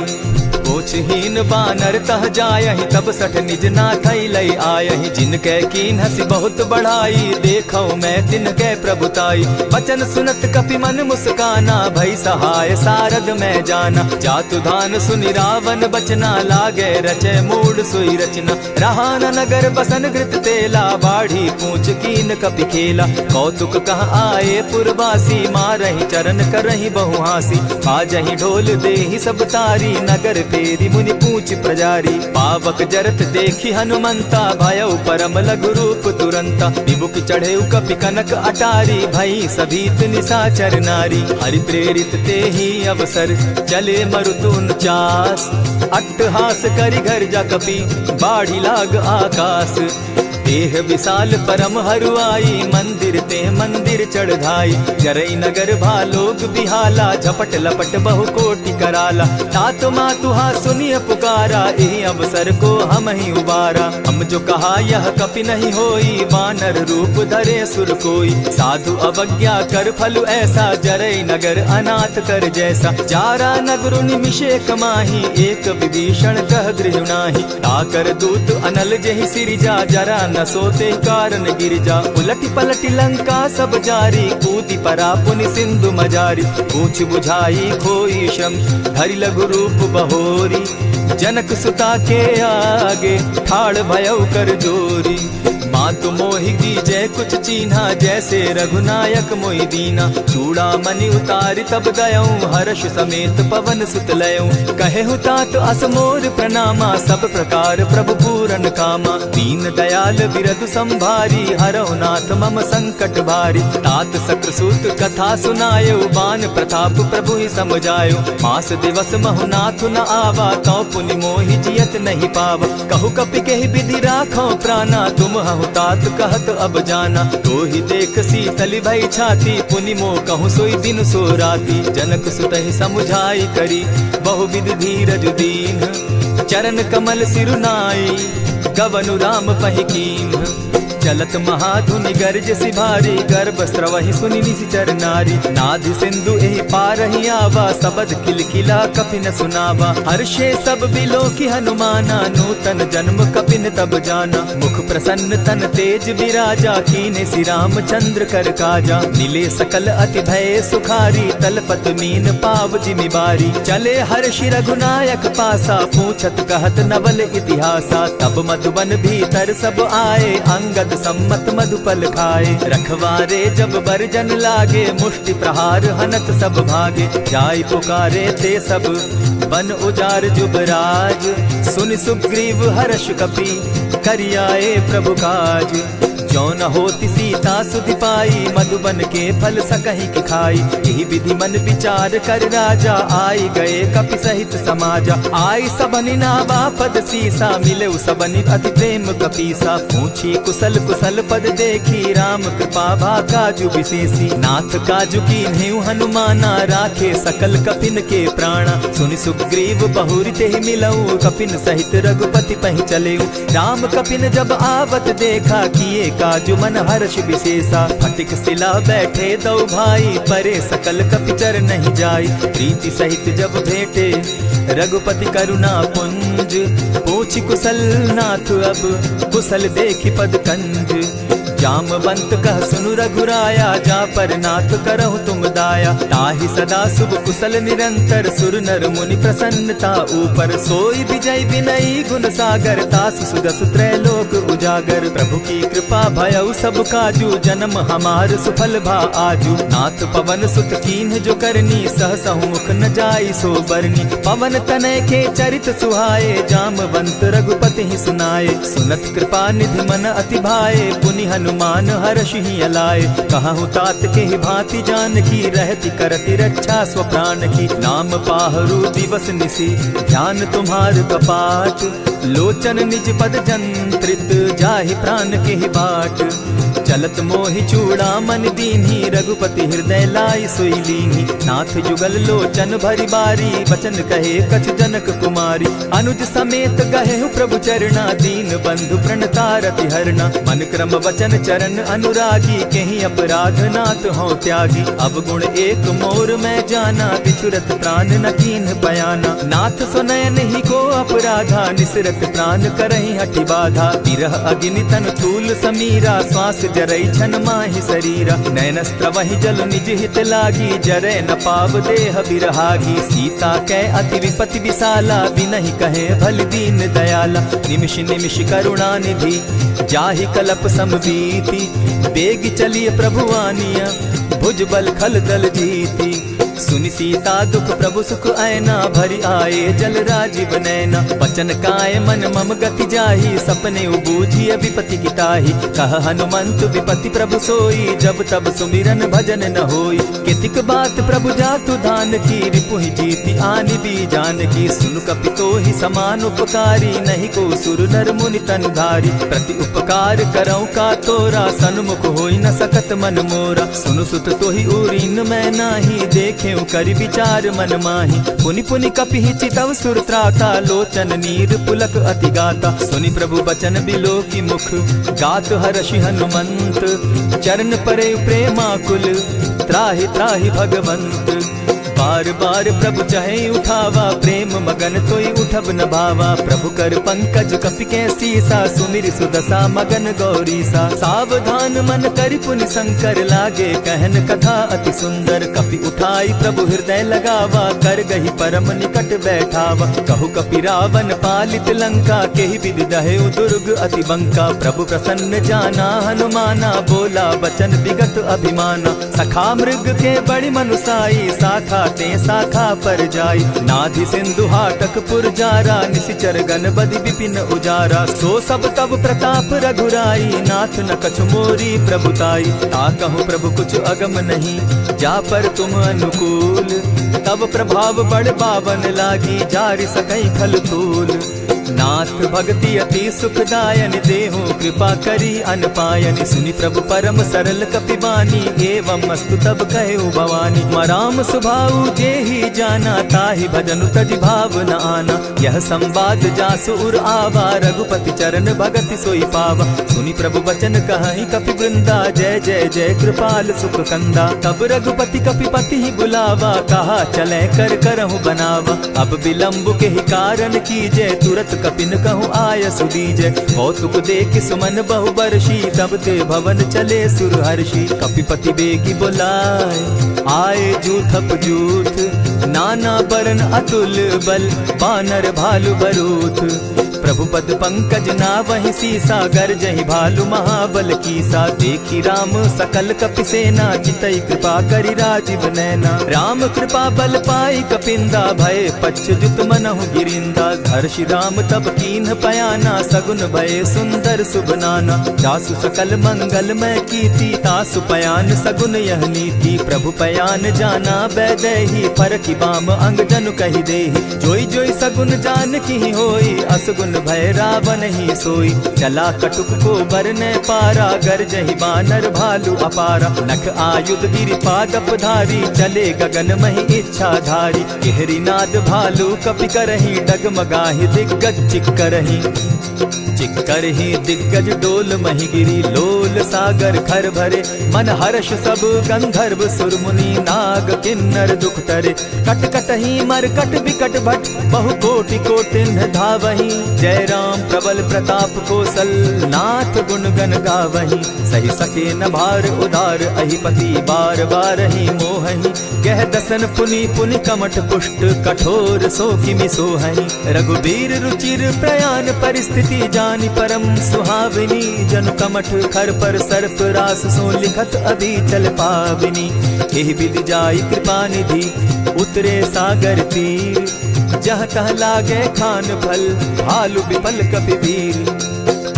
ओछहीन बानर तह जायहि, तब सठ निज नाथ लई आयहि। जिनके कीन हसी बहुत बढ़ाई, देखौ मैं तिनके प्रभुताई। बचन सुनत कपि मन मुस्काना, भई सहाय सारद मैं जाना। जातु धान सुनि रावण बचना, लागे रचे मूड सोई रचना। रहा न नगर बसन घृत तेला, बाढ़ी पूछ कीन कपि खेला। कौतुक कह आए पुरवासी, मारहि चरण करहि बहु हासी। बाजहि ढोल देहि सब तारी, नगर फेरी मुनि पूछ प्रजारी। पावक जरत देखी हनुमंता, भयउ परम लघु रूप तुरंता। विमुख चढ़े कपि कनक अटारी, भई सभीत निशाचर नारी। हरि प्रेरित ते ही अवसर, चले मरुतु 49। अट्टहास करि घर जा कपि, बाढ़ी लाग आकाश। देह विशाल परम हरुआई, मंदिर ते मंदिर चढ़ाई। जरई नगर भालोग बिहाला, झपट लपट बहु कोटि कराला। तात मातुहा सुनिय पुकारा, यही अवसर को हम ही उबारा। हम जो कहा यह कपि नहीं होई, वानर रूप धरे सुर कोई। साधु अवज्ञा कर फल ऐसा, जरई नगर अनाथ कर जैसा। चारा नगर निमिषे कमाही, एक विभीषण कह गृह नाही। ताकर दूत अनल जहि सिरिजा, जरा न सोते कारण गिरजा। उलटी पलटी लंका सब जारी, कूदी परा पुनि सिंधु मजारी। पूछ बुझाई खोई श्रम, धरि लघु रूप बहोरी। जनक सुता के आगे, ठाड़ भयउ कर जोरी। मातु मोहि दीजै कुछ चीन्हा, जैसे रघुनायक मोहि दीना। चूड़ा मणि उतारि तब दयऊं, हर्ष समेत पवन सुत लयऊं। कहेहु तात असमोर प्रणामा, सब प्रकार प्रभु पूरन कामा। दीन दयाल बिरधु संभारी, हरौ नाथ मम संकट भारी। तात सक्रसूत कथा सुनायो, बान प्रताप प्रभु ही समझायो। मास दिवस महु नाथ न आवा, तौ पुनि मोहि जियत नहीं पावा। कहु कपि केहि विधि राखो प्राणा, तुम हहु तात कहत अब जाना। तो ही देख शीतल भई छाती, पुनि मो कहूँ सोई दिन सो राती। जनक सुतहि समुझाई करी, बहु विधि धीरज दीन। चरण कमल सिरुनाई, गवनु राम पहि कीन्ह। चलत महाधुनि गर्ज सिभारी, गर्भ स्रवहि सुनि निशिचर नारी। नाधि सिंधु एहि पारहि आवा, सबद किलकिला कपि न सुनावा। हर्षे सब बिलो की हनुमाना, नूतन जन्म कपि न तब जाना। मुख प्रसन्न तन तेज विराजा, कीने श्री रामचंद्र कर काजा। मिले सकल अति भय सुखारी, तलपत मीन पाव जिमि बारी। चले हर्षि रघुनायक पासा, पूछत कहत नवल इतिहासा। तब मधुबन भीतर सब आए, अंगद सम्मत मधुपल खाए। रखवारे जब बरजन लागे, मुष्टि प्रहार हनत सब भागे। जाय पुकारे ते सब, बन उजार जुबराज। सुनि सुग्रीव हर्ष कपि, करियाए प्रभु काज। जो न होती सीता सुधि पाई, मधुबन के फल सकहि की खाई। यही विधि मन विचार कर राजा, आई गए कपि सहित समाजा। आई सबनि नावा पद सीसा, मिले सबनि अति प्रेम कपीसा। पूछी कुशल कुशल पद देखी, राम कृपा भा काजु विशेषी। नाथ काजु कीन्हेउ हनुमाना, राखे सकल कपिन के प्राणा। सुनि सुग्रीव बहुरि तेहि मिलऊ, कपिन सहित रघुपति पहि चलेऊ। राम कपिन जब आवत देखा, किए काजु मन हर्ष विशेषा। फटिक सिला बैठे दो भाई, परे सकल कपिचर नहीं जाई। प्रीति सहित जब भेटे, रघुपति करुणा पुंज। पूछि कुशल नाथ अब, कुशल देखि पद कंज। जामवंत कह सुनु रघुराया, जा पर नाथ करहु तुम दाया। ताहि सदा शुभ कुशल निरंतर, सुर नर मुनि प्रसन्नता ऊपर। सोई विजय विनयी गुण सागर, तासु सुदस त्रैलोक उजागर। प्रभु की कृपा भयउ सब काजू, जन्म हमार सुफल भा आजू। नाथ पवन सुत कीन्ह जो करनी, सहसहु मुख न जाई सो बरनी। पवन तनय के चरित सुहाए, जामवंत रघुपति ही सुनाए। सुनत कृपा निधि मन अति भाए, पुनि हनुमान हर्ष ही अलाए। कहूँ तात के ही भांति जान की, रहती करती रक्षा स्व प्राण की। नाम पाहरु दिवस निसी, ध्यान तुम्हार कपाट। लोचन निज पद जंत्रित, जाहि प्राण के ही बाट। चलत मोहि चूड़ामन दीन्ही, रघुपति हृदय लाई सोई लीन्ही। नाथ जुगल लोचन भरी बारी, बचन कहे कछ जनक कुमारी। अनुज समेत गहे प्रभु चरणा, दीन बंधु प्रणतारति हरना। मन क्रम वचन चरण अनुरागी, कहीं अपराध नाथ हो त्यागी। अब गुण एक मोर मैं जाना, बिछुरत प्राण न कीन्ह पयाना। नाथ सुनयन ही को अपराधा, निसरत प्राण करहि हठि बाधा। विरह अग्नि तन तूल समीरा, श्वास जरई छन माहि शरीरा। नैनस्त्र वही जल निज हित लागी, जरै न पाव देह बिरहागी। सीता कै अति विपति विशाला, बिनहि कहे भल दीन दयाला। निमिष निमिष करुणा निधि, जाहि कलप समबीति। बेग चलिए प्रभु आनिया, भुजबल खल दल जीती। सुनि सीता दुख प्रभु सुख ऐना, भरी आए जल राजीव नैना। बचन काय मन मम गति जाहि, सपने बूझिय विपति की ताहि। कह हनुमंत विपति प्रभु सोई, जब तब सुमिरन भजन न होई। कितिक बात प्रभु जातु धान की, रिपुहि जीति आनि भी जान की। सुन कपि तोहि समान उपकारी, नहीं को सुर नर मुनि तन धारी। प्रति उपकार करऊं का तोरा, सन्मुख होई न सकत मन मोरा। सुनु सुत तोहि उरीन मैं नाही, देखे करि विचार मन माही। पुनि पुनि कपिहि चितव सुर त्राता, लोचन नीर पुलक अति गाता। सुनि प्रभु बचन बिलो की मुख, गात हर्षि हनुमंत। चरण परे प्रेमाकुल, त्राहि त्राहि भगवंत। बार बार प्रभु चहे उठावा, प्रेम मगन तोई उठब न भावा। प्रभु कर पंकज कपि के सीसा, सुमिर सुदशा मगन गौरीसा। सावधान मन करि पुनि शंकर, लागे कहन कथा अति सुंदर। कपि उठाई प्रभु हृदय लगावा, कर गही परम निकट बैठावा। कहु कपि रावण पालित लंका, केहि विधि दहेउ दुर्ग अति बंका। प्रभु प्रसन्न जाना हनुमाना, बोला बचन विगत अभिमाना। सखा मृग के बड़ी मनुसाई, साखा ते शाखा पर जाई। नाधि सिंधु हाटक पुर जारा, निशिचर गण बदि विपिन उजारा। सो सब तब प्रताप रघुराई, नाथ न कछु मोरी प्रभुताई। ता कहूँ प्रभु कुछ अगम नहीं, जा पर तुम अनुकूल। तब प्रभाव बड़ पावन लागी, जारि सकई खल तूल। नाथ भक्ति अति सुखदायन, देहु कृपा करी अनपायनि। सुनि प्रभु परम सरल कपिबानी, एवं मस्तु तब कहु भवानी। मराम सुभाऊ जेहि जाना, ताहि भजनु तजि भाव न आना। यह संवाद जासु उर आवा, रघुपति चरण भगति सोई पावा। सुनि प्रभु बचन कहि कपि वृंदा, जय जय जय कृपाल सुख कंदा। तब रघुपति कपिपति ही बुलावा, कहा चले कर करहु बनावा। अब विलंब के ही कारण कीजे, तुरत कपिन कहूँ आय सुदीजय। कौतुक देख सुमन बहु बरसी, तब ते भवन चले सुरहर्षि। कपिपति बेगी बुलाए, आए जूथप जूथ। नाना बरन अतुल बल, बानर भालु बरूथ। प्रभु पद पंकज नावहि सीसा, गरजहि भालु महाबल कीसा। देखी राम सकल कपि सेना, चितई कृपा करि राजीव नैना। राम कृपा बल पाई कपिंदा, भय पच्युत मनहु गिरिंदा। हर्षि राम तब कीन्ह पयाना, सगुन भय सुंदर शुभ नाना। जासु सकल मंगल मैं कीर्ति, तासु पयान सगुन यह नीति। प्रभु पयान जाना बैदेही, फरकि बाम अंग जनु कहि देहि। जोई जोई सगुन जान की होई, असगुन भय रावण ही सोई। चला कटुक को बरने पारा, गरजहि बानर भालु अपारा। नख आयुध गिरि पादप धारी, चले गगन महि इच्छा धारी। केहरी नाद भालु कपि करहि, डगमगाहि दिग्गज चिक्करहि। चिक्करहि दिग्गज डोल महि गिरी, लोल सागर खर भरे। मन हर्ष सब गंधर्व सुर मुनि, नाग किन्नर दुख तरे। कट कटहि मरकट बिकट भट, बहु कोटि कोटिन्ह धावहि। जय राम प्रबल प्रताप कौशल, नाथ गुण गण गावहि। सही सके न भार उदार, अहिपति बार बार ही मोहहि। गह दसन पुनि पुनि कमठ पुष्ट, कठोर सो किमि सोहहि। रघुबीर रुचिर प्रयाण परिस्थिति, जानि परम सुहाविनी। जनु कमठ खर पर सर्प रास, सो लिखत अभी चल पाविनी। एहि विधि जाई कृपा निधि, उतरे सागर तीर। जहाँ तह लागे खान फल, भालु विफल कपि वीर।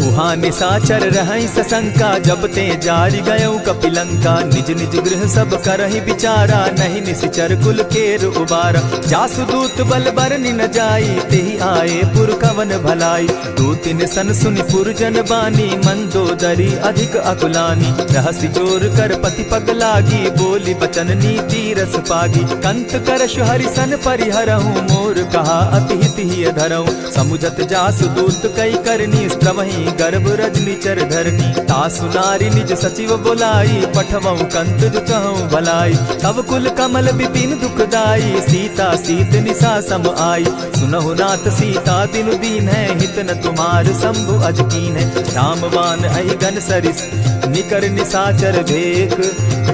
उहाँ निशाचर रहई सशंका, जब ते जारी गयऊ कपिलंका। निज निज गृह सब करहि विचारा, नहीं निशिचर कुल केर उबारा। जासु दूत बल बरनि न जाई, तेहि आए पुर कवन भलाई। दो तीन सन सुनि पुरजन बानी, मंदोदरी अधिक अकुलानी। रहसि जोर कर पति पग लागी, बोली बचन नीति रस पागी। कंत करश हरिसन परिहरहूँ, मोर कहा अति हित ही धरऊँ। समुझत जासु दूत कई करनी, स्त्रवहीं गर्भ रजनी चर धरनी। तासु नारी निज सचिव बोलाई, पठवऊँ कंत जुचहूँ भलाई। तब कुल कमल विपिन दुखदाई, सीता सीत निशा सम आई। सुनहु नाथ सीता बिनु दीन है, हित न तुम्हार शंभु अजकीन है। रामवान अहिगन सरिस निकर निशाचर भेक,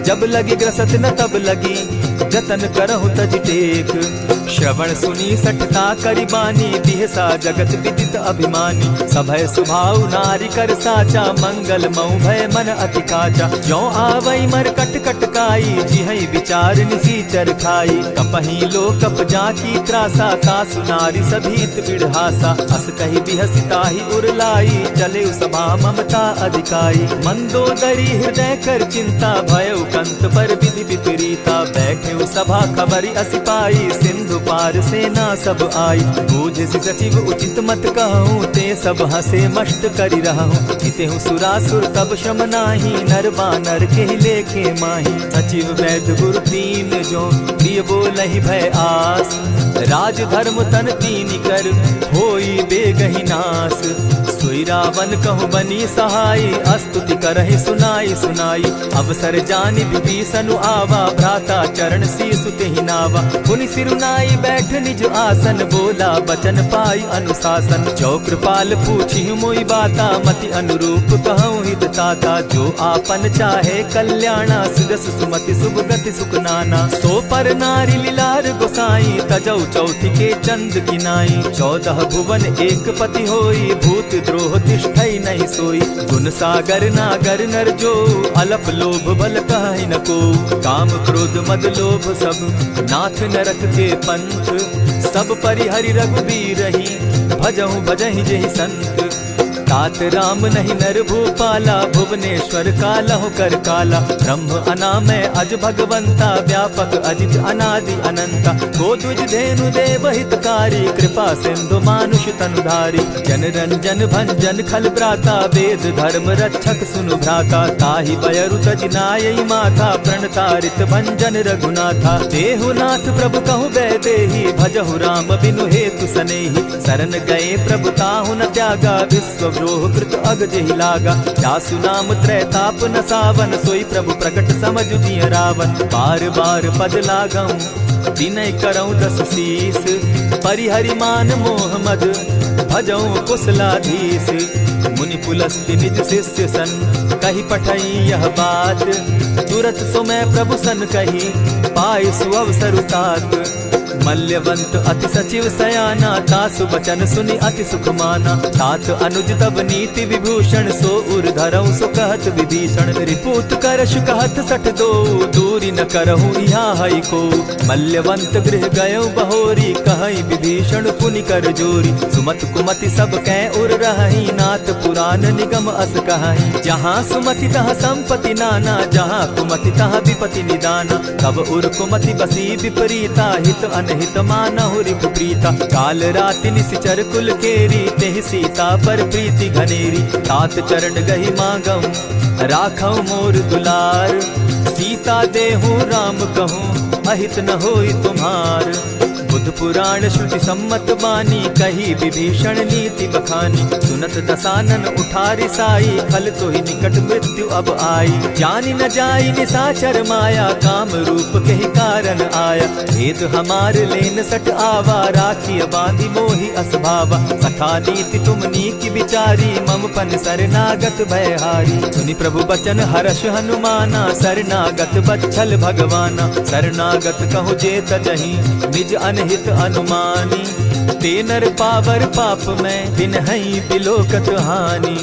जब लगी ग्रसत न तब लगी, जतन करहु तज टेक। श्रवण सुनी सठता करिबानी, दिहसा जगत विदित अभिमानी। सभय सुभाव नारी कर साचा, मंगल मऊ भय मन अति काचा। जो आवई मर कट कट काई, जिहई विचार निसीचर खाई। कपही लो कप जाकी त्रासा, तासु नारी सभीत बिढ़ासा। अस कही बिहसिता ही उरलाई, चले सभा ममता अधिकाई। मंदोदरी हृदय कर चिंता, भयउ कंत पर विधि विपरीता। बैठे सभा खबरी असी पाई, सिंधु पार सेना सब आई। बूझ सचिव उचित मत कहूँ, ते सब हंसे मस्त करि रहूँ। हितेहु सुरासुर तब शम नाही, नर बानर के लेखे माही। सचिव वैद्य गुरु तीन जो, प्रिय बोलहि भय आस। राज धर्म तन तीन कर, होई बेगहि नास। सोई रावण कहु बनी सहाई, अस्तुति करहि सुनाई सुनाई। अवसर जानि विभीषण आवा, भ्राता चरण शीसु तेहि नावा। पुनि सिरुनाई बैठ निज आसन, बोला बचन पाई अनुशासन। जो कृपाल पूछी मोई बाता, मति अनुरूप कहूँ हित ताता। जो आपन चाहे कल्याणा, सुजस सुमति शुभ गति सुख नाना। सो पर नारी लीलार गोसाई, तजौ चौथि के चंद गिनाई। 14 भुवन एक पति होई, भूत द्रोह तिष्ठई नहीं सोई। गुण सागर नागर नर जो, अलप लोभ बल कहि न को। काम क्रोध मद लोभ सब, नाथ नरक के पंथ। सब परिहरि रघुबीर रही, भजहु भजहि जेहि संत। तात राम नहीं नर भूपाला, भुवनेश्वर कालहु कर काला। ब्रह्म अनामय अज भगवंता, व्यापक अजित अनादि अनंता। गोद्विज धेनु देव हितकारी, कृपा सिंधु मानुष तनुधारी। जन रंजन भंजन खल भ्राता, वेद धर्म रक्षक सुनु भ्राता। ताहि बयरु तज नायई माथा, प्रणतारित भंजन रघुनाथा। देहुनाथ प्रभु कहु बैदेही, भजहु राम बिनु हेतु सनेही। शरण गए प्रभु ताहु न त्यागा, विश्व द्रोह कृत अग जेहि लागा। जासु नाम त्रैताप न सावन, सोई प्रभु प्रकट समझ जिय रावण। बार बार पद लागऊं, विनय करऊं 10 शीस। परिहरि मान मोह मद, भजऊं कुशलाधीश। मुनि पुलस्ति निज शिष्य सन, कही पठई यह बात। तुरत सो मैं प्रभु सन कही, पाई सुअवसर तात। मल्यवंत अति सचिव सयाना, तासु बचन सुनि अति सुख माना। तात अनुज तब नीति विभूषण, सो उर धरऊं सो कहत विभीषण। रिपुत करश कहत सठ दो, दूरी न करहूँ यहाँ हई को। मल्यवंत गृह गयो बहोरी, कहई विभीषण पुनि कर जोरी। सुमत कुमति सब कै उर रहई, नाथ पुराण निगम अस कहई। जहाँ सुमति तहाँ संपत्ति नाना, जहाँ कुमति तहाँ विपति निदाना। तब उर कुमति बसी विपरीता, हित अनहित मानहु रिपु प्रीता। काल राति निशिचर कुल केरी, तेहि सीता पर प्रीति घनेरी। तात चरण गहि मांगऊं, राखऊं मोर दुलार। सीता देहूं राम कहूं, अहित न होई तुम्हार। बुद्ध पुराण श्रुति सम्मत बानी, कही विभीषण नीति बखानी। सुनत दसानन उठारी साई, खल तो ही निकट मृत्यु अब आई। जानी न जाई निशाचर माया, काम रूप के ही कारण आया। भेद हमार लेन सट आवा, राखी बांधी मोहि असभावा। सखा नीति तुम नीति विचारी, मम पन शरणागत भयहारी। सुनि प्रभु बचन हर्ष हनुमाना, शरणागत बच्छल भगवाना। शरणागत कहु जे तजहि, निज अनहित अनुमानी। ते नर पावर पाप में, तिन्हई बिलोकत हानि।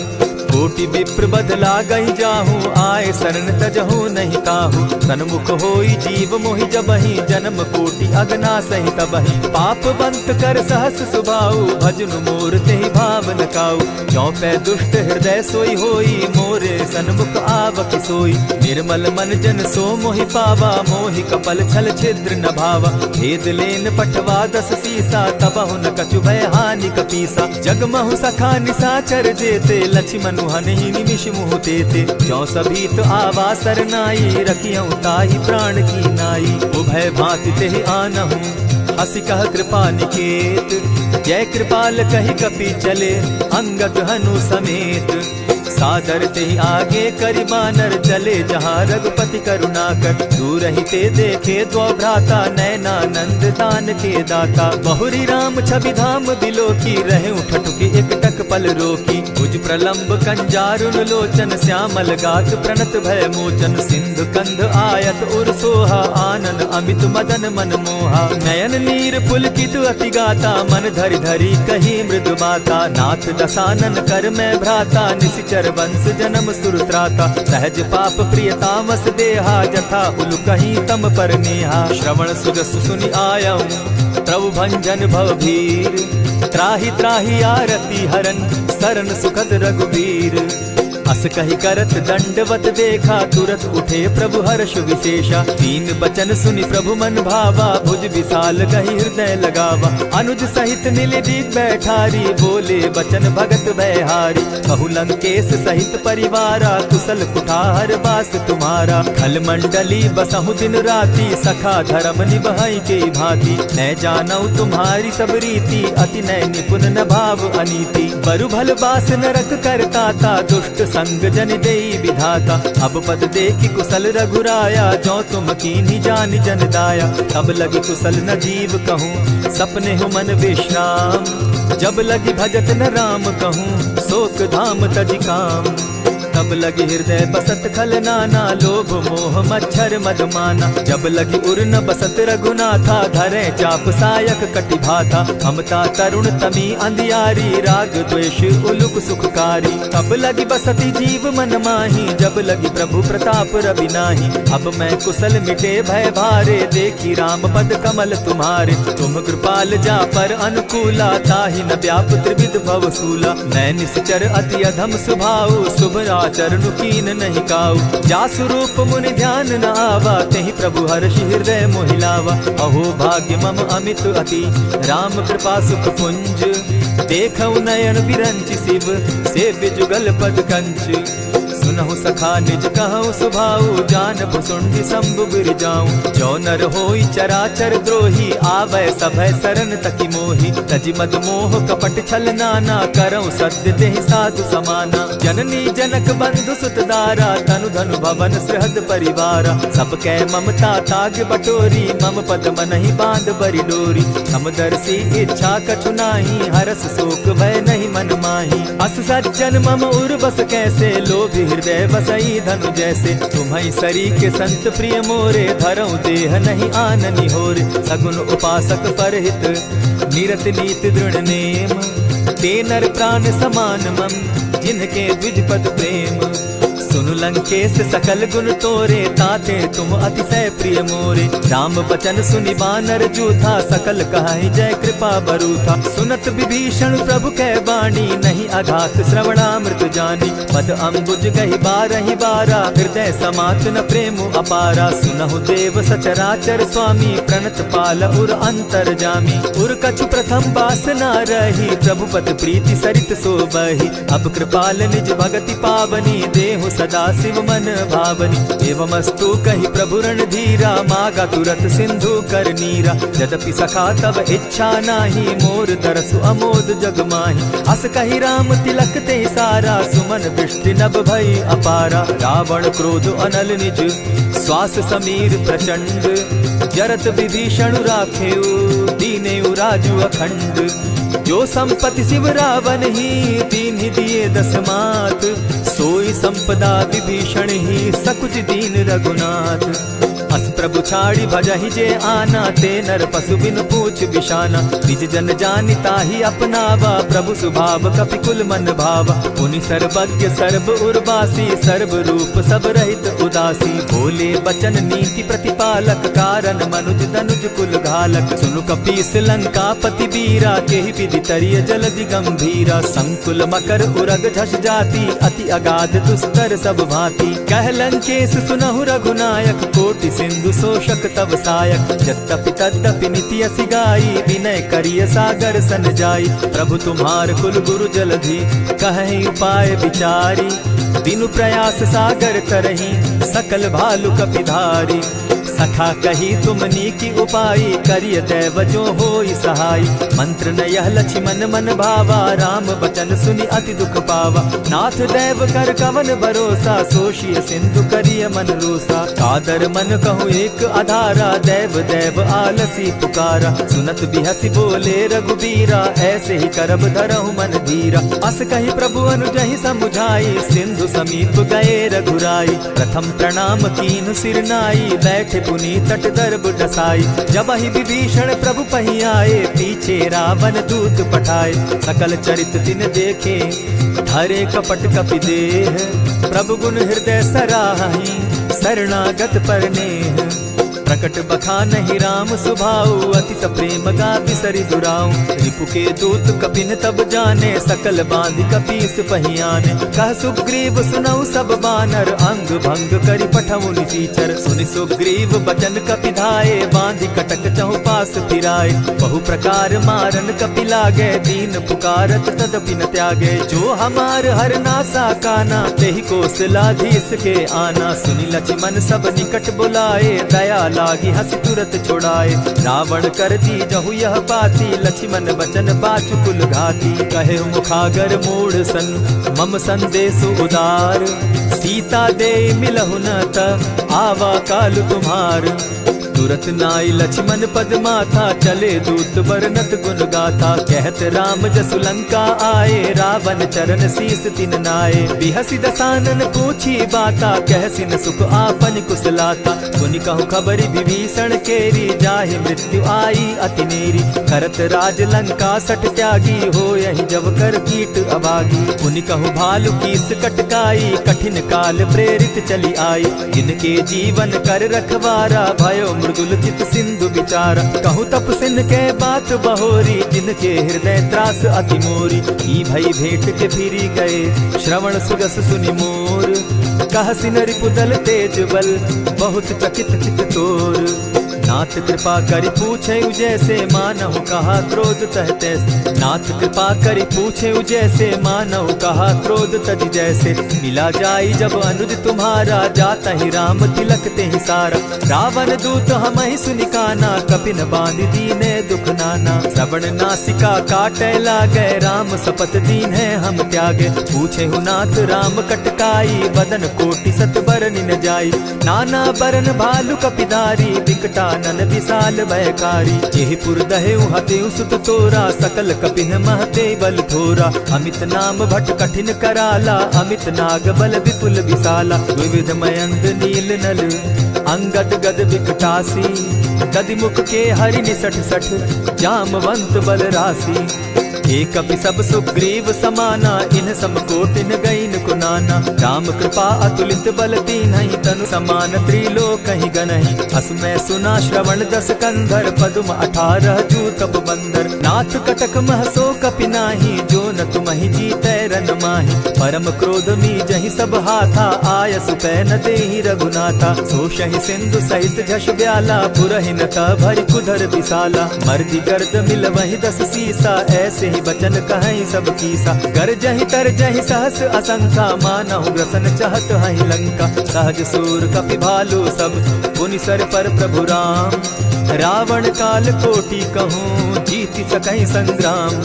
कोटि विप्र बदला गई जाहू, आए शरण तजहू नहीं काहू। सन्मुख होई जीव मोहि जबहि, जन्म कोटि अगना सही तबहि। पाप बंत कर सहस सुभाऊ, भजनु मोर तेहि भाव न काऊ। ज्यों पै दुष्ट हृदय सोई होई, मोरे सन्मुख आवक सोई। निर्मल मन जन सो मोहि पावा, मोहि कपल छल छिद्र न भावा। भेद लेन पठवा 10 सीसा, तबहु न कछु भय हानि कपीसा। जगमहु सखा निसाचर जेते, लक्ष्मण हनहि निमिष मुह तेते। ज्यों सभीत आवा सरनाई, रखियऊ ताहि प्राण की नाई। उभय भांति तेहि आनहु, हसी कह कृपा निकेत। जय कृपाल कहि कपि चले, अंगद हनु समेत। सादर ते आगे करि बानर, चले जहाँ रघुपति करुणाकर। दूर ही ते देखे दो भ्राता, नैनानंद दान के दाता। बहुरी राम छवि धाम बिलोकी, रहे ठठुकी एक टक पल रोकी। भुज प्रलंब कंजारुन लोचन, श्यामल गात प्रणत भय मोचन। सिंधु कंध आयत उर सोहा, आनन अमित मदन मन मोहा। नयन नीर पुलकित अति गाता, मन धरि धरि कही मृदु बाता। नाथ दसानन कर मैं भ्राता, निशिचर वंश जन्म सुरत्राता। सहज पाप प्रिय तामस देहा, जथा उलु कहीं तम पर नेहा। श्रवण सुजस सुनि आयऊं, प्रभु भंजन भव भीर। त्राहि त्राहि आरती हरन, सरन सुखद रघुबीर। अस कहि करत दंडवत देखा, तुरत उठे प्रभु हर्ष विशेषा। दीन बचन सुनि प्रभु मन भावा, भुज विशाल कहि हृदय लगावा। अनुज सहित नीलदीप बैठारी, बोले बचन भगत भयहारी। कहु लंकेश सहित परिवारा, कुशल कुठार बास तुम्हारा। खल मंडली बसहु दिन राति, सखा धर्म निभाई के भांति। मैं जानऊ तुम्हारी सब रीति, अति नय निपुण न भाव अनीति। बरु भल बास नरक करताता, दुष्ट संग जन देई विधाता। अब पद देखि कुशल रघुराया, जो तुम कीन्ही जान जन दाया। तब लगी कुशल न जीव कहूँ, सपने हो मन विश्राम। जब लगी भजत न राम कहूँ, शोक धाम तजि काम। तब लगी हृदय बसत खल नाना, लोभ मोह मच्छर मदमाना। जब लगी उर न बसत रघुनाथा, धरे चाप सायक कटि भाथा। ममता तरुण तमी अंधियारी, राग द्वेष उलुक सुखकारी। तब लगी बसती जीव मन माही, जब लगी प्रभु प्रताप रवि नाही। अब मैं कुशल मिटे भय भारे, देखी राम पद कमल तुम्हारे। तुम कृपाल जा पर अनुकूला, ताहि न व्याप त्रिविध भव सूला। मैं निश्चर अति अधम स्वभाव, शुभ चरणु कीन नहीं काऊ। जासु रूप मुनि ध्यान न आवा, तेहि प्रभु हर्षि हृदय मोहिलावा। अहो भाग्य मम अमित अति, राम कृपा सुख पुंज। देखऊ नयन बिरंचि शिव, सेव्य जुगल पद कंच। सुनहु सखा निज कहूँ सुभाऊ, जानबु सुंडि शंभु गिर जाऊं। जो नर होई चराचर द्रोही, आवे सभय शरण तकी मोही। तजि मद मोह कपट छल नाना, करऊँ सत्य देहि साधु समाना। जननी जनक बंधु सुत दारा, तनु धनु भवन सृहद परिवारा। सब कै ममता ताग बटोरी, मम पद मनहि बांध बरि डोरी। समदर्शी इच्छा कछु नाही, हरस शोक भय नहीं मन माही। अस सज्जन मम उर बस कैसे, लोभी हृदय बसई धनु जैसे। तुम्हि सरी के संत प्रिय मोरे, धरऊ देह नहीं आननि होरे। सगुन उपासक परहित, निरत नीत दृढ़ नेम। ते नर प्राण समान मम, जिनके द्विज पद प्रेम। सुनु लंकेश सकल गुण तोरे, ताते तुम अतिशय प्रिय मोरे। राम बचन सुनि बानर जूथा, सकल कहाहि जय कृपा बरूथा। सुनत विभीषण प्रभु कै बाणी, नहीं अघात श्रवणामृत जानी। पद अम्बुज गहि बारहि बारा, हृदय समात न प्रेम अपारा। सुनहु देव सचराचर स्वामी, प्रणत पाल उर अंतर जामी। उर कछु प्रथम बासना रही, प्रभु पद प्रीति सरित सोबहि। अब कृपाल निज भगति पावनी, देहु सदा शिव मन भावनी। एवमस्तु कहि प्रभु रणधीरा, मागा तुरत सिंधु कर नीरा। यद्यपि सखा तब इच्छा नाही, मोर तरसु अमोद जग माही। अस कहि राम तिलक ते सारा, सुमन दृष्टि नभ भई अपारा। रावण क्रोध अनल निज, श्वास समीर प्रचंड। जरत विभीषण राखेउ, दीनेउ राजु अखंड। जो संपत्ति शिव रावण ही, दीन्हि दिए 10 मात। सोई संपदा विभीषण ही, सकुच दीन रघुनाथ। अस प्रभु छाड़ी भजहि जे आना, ते नर पशु बिन पूछ बिशाना। निज जन जानि ताहि अपनावा, प्रभु स्वभाव कपि कुल मन भावा। पुनि सर्वज्ञ सर्व उर्वासी, सर्व रूप सब रहित उदासी। बोले बचन नीति प्रतिपालक, कारण मनुज तनुज कुल घालक। सुनु कपीस लंकापति वीरा, केहि विधि तरिय जलधि गंभीरा। संकुल मकर उरग झष जाति, अति अगाध दुस्तर सब भांति। कह लंकेश सुनहु रघुनायक, कोटि सिंधु शोषक तब सायक। यद्यपि तद्यपि निति असि गाई, विनय करिय सागर सन जाई। प्रभु तुम्हार कुल गुरु जलधि, कहि उपाय विचारी। दिनु प्रयास सागर तरहि, सकल भालु कपिधारी। सखा कही तुमनी की उपाय, करिय दैव जो होई सहाय। मंत्र न यह लक्ष्मण मन भावा, राम बचन सुनि अति दुख पावा। नाथ दैव कर कवन भरोसा, सोषिय सिंधु करिय मन रोसा। कादर मन कहूँ एक आधारा, दैव दैव आलसी पुकारा। सुनत बिहसी बोले रघुबीरा, ऐसे ही करब धरहु मन धीरा। अस कही प्रभु अनुजहि समुझाई, सिंधु समीप गए रघुराई। प्रथम प्रणाम कीन सिर नाई, बैठे पुनि तट दर्ब डसाई। जब ही विभीषण प्रभु पही आए, पीछे रावण दूत पठाए। सकल चरित दिन देखे, धरे कपट कपि देह। प्रभु गुण हृदय सराहि, शरणागत पर नेह। प्रकट बखानहि राम सुभाऊ, अति प्रेम गा बिसरि दुराऊ। रिपु के दूत कपिन तब जाने, सकल बांधि कपीस पहियाने। कह सुग्रीव सुनऊ सब बानर, अंग भंग करि पठऊ निचीचर। सुनि सुग्रीव बचन कपि धाये, बांधि कटक चहु पास फिराए। बहु प्रकार मारन कपि लागे, दीन पुकारत तदपि न त्यागे। जो हमार हर नासा काना, तेहि कौशलाधीश के आना। सुनि लक्ष्मण सब निकट बुलाए, दया लागी हंस तुरत छोड़ाए। रावण कर दी जहु यह बाती, लक्ष्मण बचन बाचु कुल घाती। कहे मुखागर मूढ़ सन, मम संदेश उदार। सीता दे मिलहु न त, आवा काल तुम्हार। तुरत नाई लक्ष्मण पद माथा, चले दूत बरनत गुण गाथा। कहत राम जसु लंका आए, रावण चरण शीस तिन नाये। बिहसि दसानन पूछी बाता, कहसि न सुख आपन कुशलाता। सुनि कहु खबरि विभीषण केरी, जाहि मृत्यु आई अति नेरी। करत राज लंका सठ त्यागी, हो यही जब कर कीट अभागी। पुनि कहु भालु कीस कटकाई, कठिन काल प्रेरित चली आई। जिनके जीवन कर रखवारा, भयो मृदुल चित सिंधु विचारा। कहु तप सिन के बात बहोरी, जिनके हृदय त्रास अति मोरी। ई भई भेंट के फिरी गए, श्रवण सुजस सुनि मोर। कह सिन रिपुदल तेज बल, बहुत चकित चित तोर। नाथ कृपा करि पूछे जैसे, मानहु कहा क्रोध तहते। नाथ कृपा करि पूछे जैसे, मानहु कहा क्रोध तज जैसे। मिला जाई जब अनुज तुम्हारा, जाता ही राम तिलक ते ही सारा। रावण दूत हम ही सुनिकाना, कपिन बांध दीने दुख नाना। श्रवण नासिका काटे लागे, राम सपत दीन है हम त्यागे। पूछे हु नाथ राम कटकाई, बदन कोटि सत बरन न जाई। नाना बरन भालु कपिधारी, विकटा नन विशाल भयकारी। जेहिपुर दहेउ हतेउ सुत तोरा, सकल कपिन महते बल थोरा। अमित नाम भट कठिन कराला, अमित नाग बल विपुल विशाला। विविध मयंग नील नल, अंगद गद विकटासी। गद मुख के हरि निसठ सठ, जामवंत बल राशि। एक कपि सब सुग्रीव समाना, इन समकोटिन गईन कुनाना। राम कृपा अतुलित बल दीन्हि, तनु समान त्रिलोक ही गनहि। असमय सुना श्रवण दस कंधर, पदुम 18 जूतप बंदर। नाथ कटक महसो कपि नाही, जो न तुमहि जीतै रन माहि। परम क्रोध मी जहि सब हाथा, आय सुपैन देहि रघुनाथा। सोषहि सिंधु सहित झष ब्याला, पुरहि न त भरि कुधर विशाला। मर्दि गर्द मिल वहि 10 सीसा, ऐसे बचन कहीं सब कीसा। कर जहि तर जहि सहस असंख्या, मानहु ग्रसन चाहत हहि लंका। सहज सूर कपि भालु सब, पुनि सर पर प्रभु राम। रावण काल कोटि कहूँ, जीति सकहि संग्राम।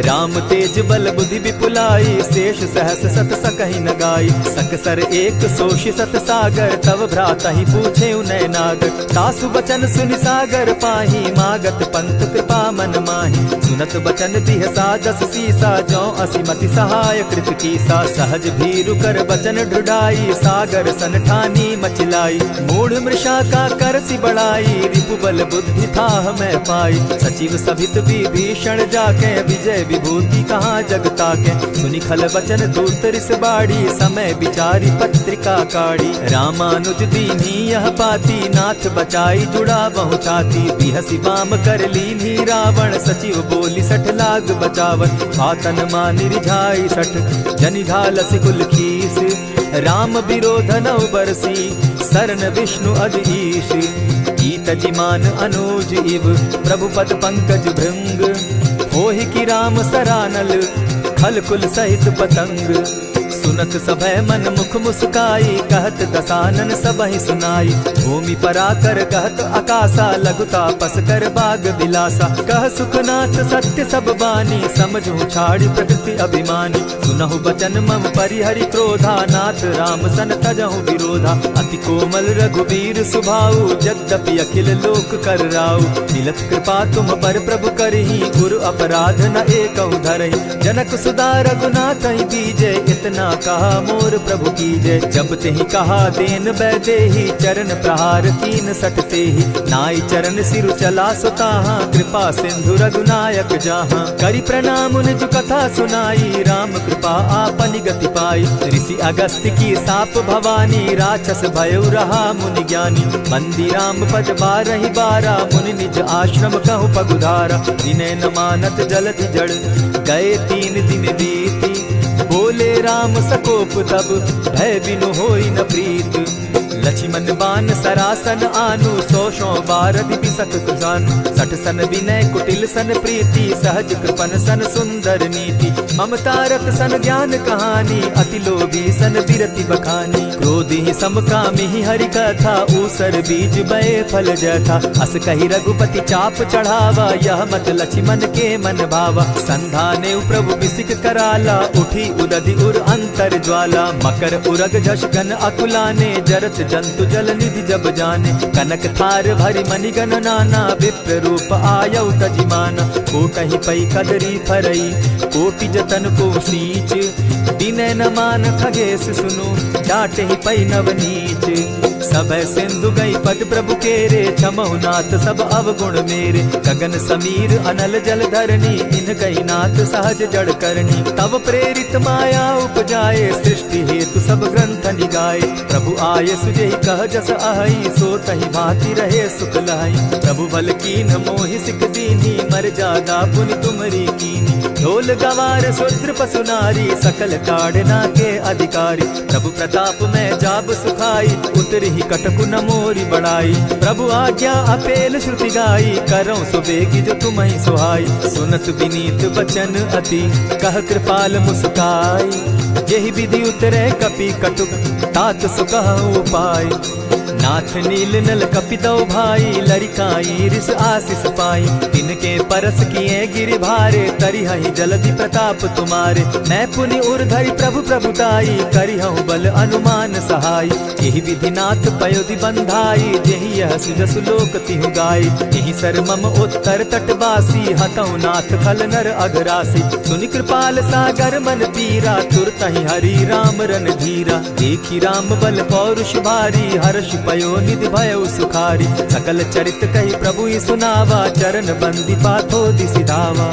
राम तेज बल बुद्धि विपुलाई, शेष सहस सत सकहि न गाई। सकसर एक सोषि सत सागर, तव भ्राता ही पूछे उनय नागर। तासु बचन सुनि सागर पाही, मागत पंत कृपा मन माही। सुनत बचन बिहसा जस सीसा, जौ असिमति सहाय कृत कीसा। सहज भीरु कर बचन ढुढ़ाई, सागर सन ठानी मचिलाई। मूढ़ मृषा का करसि बढ़ाई, रिपु बल बुद्धि थाह मैं पाई। सचिव सभित विभीषण जाके, विजय विभूति कहाँ जगता के। सुनि खल बचन दूत रिस बाड़ी, समय विचारी पत्रिका काढ़ी। रामानुज दीनी यह पाती, नाथ बचाई जुड़ा बहु छाती। बिहसी बाम कर लीनी रावण, सचिव बोली सठ लाग बचावन। आतन मानि रिझाई सठ, जनि ढालस कुल खीस। राम विरोध नव बरसी, सरन विष्णु अज ईश। गीत जिमान अनुज इव, प्रभु पद पंकज भृंग। होहि की राम सरानल, खल कुल सहित पतंग। सुनत सभय मन मुख मुस्काई, कहत दसानन सबहि सुनाई। भूमि पराकर कहत आकाशा, लघु तापस कर बाग बिलासा। कह सुखनाथ सत्य सब बानी, समझू छाड़ी प्रकृति अभिमानी। सुनहु बचन मम परिहरि क्रोधा, नाथ राम सन तजहु विरोधा। अति कोमल रघुबीर सुभाऊ, यद्यपि अखिल लोक कर राऊ। मिलत कृपा तुम पर प्रभु करही, गुरु अपराध न एकहु धरहि। जनक सुदा रघुनाथ ही दीजे, इतना कहा मोर प्रभु कीजय। जब तेहि कहा देन बैदेही, चरण प्रहार कीन सटते ही। नाई चरण सिरु चला सुताहा, कृपा सिंधु रघुनायक जाहा। करि प्रणाम निज कथा सुनाई, राम कृपा आपनि गति पाई। ऋषि अगस्त्य की साप भवानी, राक्षस भयउ रहा मुनि ज्ञानी। बंदी राम पद बारहि बारा, मुनि निज आश्रम कहु पगुधारा। विनय न मानत जलधि जड़, गए 3 दिन बीती। बोले राम सकोप तब, भय बिनु होई न प्रीत। लक्ष्मण बान सरासन आनु, 100 बार दिपिसक जानु। 60 सन विनय कुटिल सन प्रीति, सहज कृपन सन सुंदर नीति। ममता रत सन ज्ञान कहानी, अति लोभी सन बिरति बखानी। क्रोधी समकामी हरि कथा, ऊसर बीज बय फल जथा। अस कहि रघुपति चाप चढ़ावा, यह मत लक्ष्मण के मन भावा। संधाने प्रभु बिसिक कराला, उठी उदधि उर अंतर ज्वाला। मकर उरग झष घन अकुलाने, जरत जंतु जल निधि जब जाने। कनक थार भरि मणिगण नाना, विप्र रूप आयउ तजिमाना। कोटहि पै कदरी फरई, कोटि जतन को सींच। विनय न मान खगेश सुनु, डांटहि पै नवनीच। सभय सिंधु गई पद प्रभु केरे, क्षमहु नाथ सब अवगुण मेरे। गगन समीर अनल जल धरनी, इन कही नाथ सहज जड़ करनी। तब प्रेरित माया उपजाए, सृष्टि हेतु सब ग्रंथ निगाए। प्रभु आये सुजेहि कह जस अहई, सो तहि भांति रहे सुख लहई। प्रभु बल कीन मोहि सिख दीनी, मर जादा पुनि तुमरी कीनी। ढोल गवार शूद्र पशु नारी, सकल ताड़ना के अधिकारी। प्रभु प्रताप में जाब सुखाई, उतरि कटकु न मोरी बड़ाई। प्रभु आज्ञा अपेल श्रुति गाई, करौ सुबेगी जो तुम्हि सुहाई। सुनत विनीत बचन अति, कह कृपाल मुस्काई। जेहि विधि उतरे कपि कटुक, तात सुकहु उपाय। नाथ नील नल कपितौ भाई, लरिकाई रिस आशीष पाई। तिनके परस किए गिरि भारे, तरिहहि जलधि प्रताप तुम्हारे। मैं पुनि उर्धरि प्रभु प्रभुताई, करिहु बल अनुमान सहाय। यही विधि नाथ पयोधि बंधाई, जेहि यह सुजसु लोक तिहु गाई। यही सर मम उत्तर तटवासी, हतौ नाथ खल नर अघरासी। सुनि कृपाल सागर मन पीरा, तुरतहि हरि राम रन धीरा। देखी राम बल पौरुष भारी, हर्ष पयो निधि भयउ सुखारी। सकल चरित कही प्रभु ही सुनावा, चरण बंदी पाथो दिसि धावा।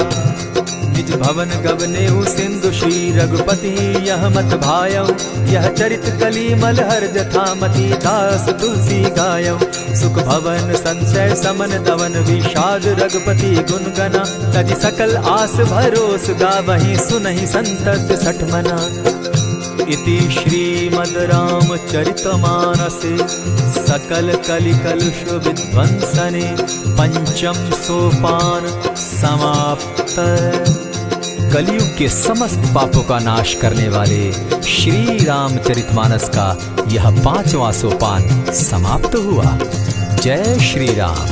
निज भवन गवनेउ सिंधु श्री रघुपति, यह मत भायउ। यह चरित कली मलहर जथामति, दास तुलसी गायउ। सुख भवन संशय समन दवन, विषाद रघुपति गुण गना। तजि सकल आस भरोस, गावहि सुनहि संतत सठ मना। इति श्रीमद् रामचरितमानसे, सकल कलि कलुष विध्वंसने। पंचम सोपान समाप्त। कलयुग के समस्त पापों का नाश करने वाले श्री रामचरितमानस का यह 5वां सोपान समाप्त हुआ। जय श्री राम।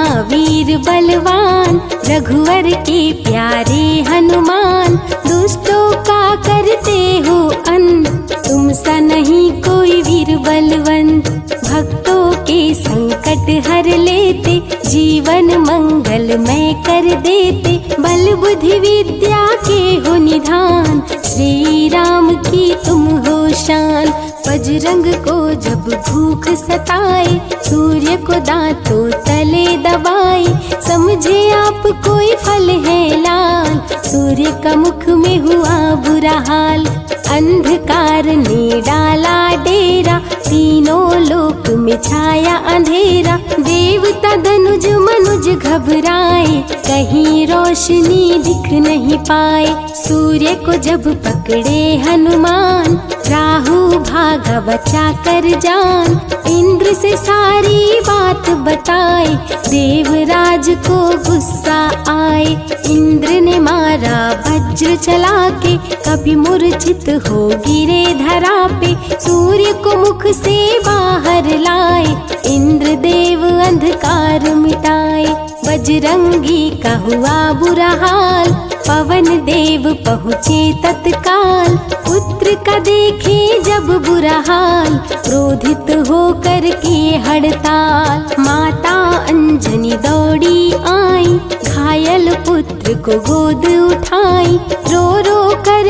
महावीर बलवान, रघुवर के प्यारे हनुमान, दुष्टों का करते हो अंत, तुम सा नहीं कोई वीर बलवंत। भक्तों के संकट हर लेते, जीवन मंगलमय कर देते, बल बुद्धि विद्या के हो निधान, श्री राम की तुम हो शान। बजरंग को जब भूख सताए, सूर्य को दांतों तले दबाए, समझे आप कोई फल है लाल, सूर्य का मुख में हुआ बुरा हाल। अंधकार ने डाला डेरा, तीनों लोक में छाया अंधेरा, देवता धनुज मनुज घबराए, कहीं रोशनी दिख नहीं पाए। सूर्य को जब पकड़े हनुमान, राहु भागा बचा कर जान, इंद्र से सारी बात बताए, देवराज को गुस्सा आए। इंद्र ने मारा वज्र चला के, कभी मूर्छित हो गिरे धरा पे, सूर्य को मुख से बाहर लाए, इंद्र देव अंधकार मिटाए। बजरंगी का हुआ बुरा हाल, पवन देव पहुँचे तत्काल, पुत्र का देखे जब बुरा हाल, क्रोधित होकर किए हड़ताल। माता अंजनी दौड़ी आई, घायल पुत्र को गोद उठाई, रो रो कर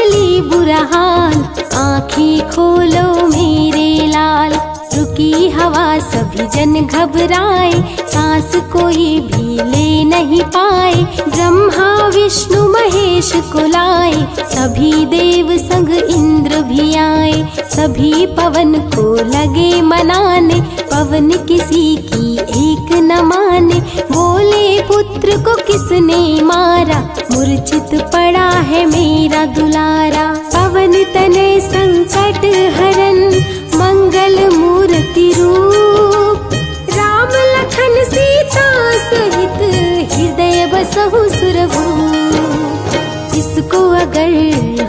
ली बुरा हाल, आँखें खोलो मेरे लाल। रुकी हवा सभी जन घबराए, सांस कोई भी ले नहीं पाए, ब्रह्मा विष्णु महेश को लाए, सभी देव संग इंद्र भी आए, सभी पवन को लगे मनाने, पवन किसी की एक न माने, बोले पुत्र को किसने मारा, मूर्छित पड़ा है मेरा दुलारा। पवन तने संकट हरन, मंगल मूर्ति रूप, राम लखन सीता सहित हृदय बसहु सुरभूप। इसको अगर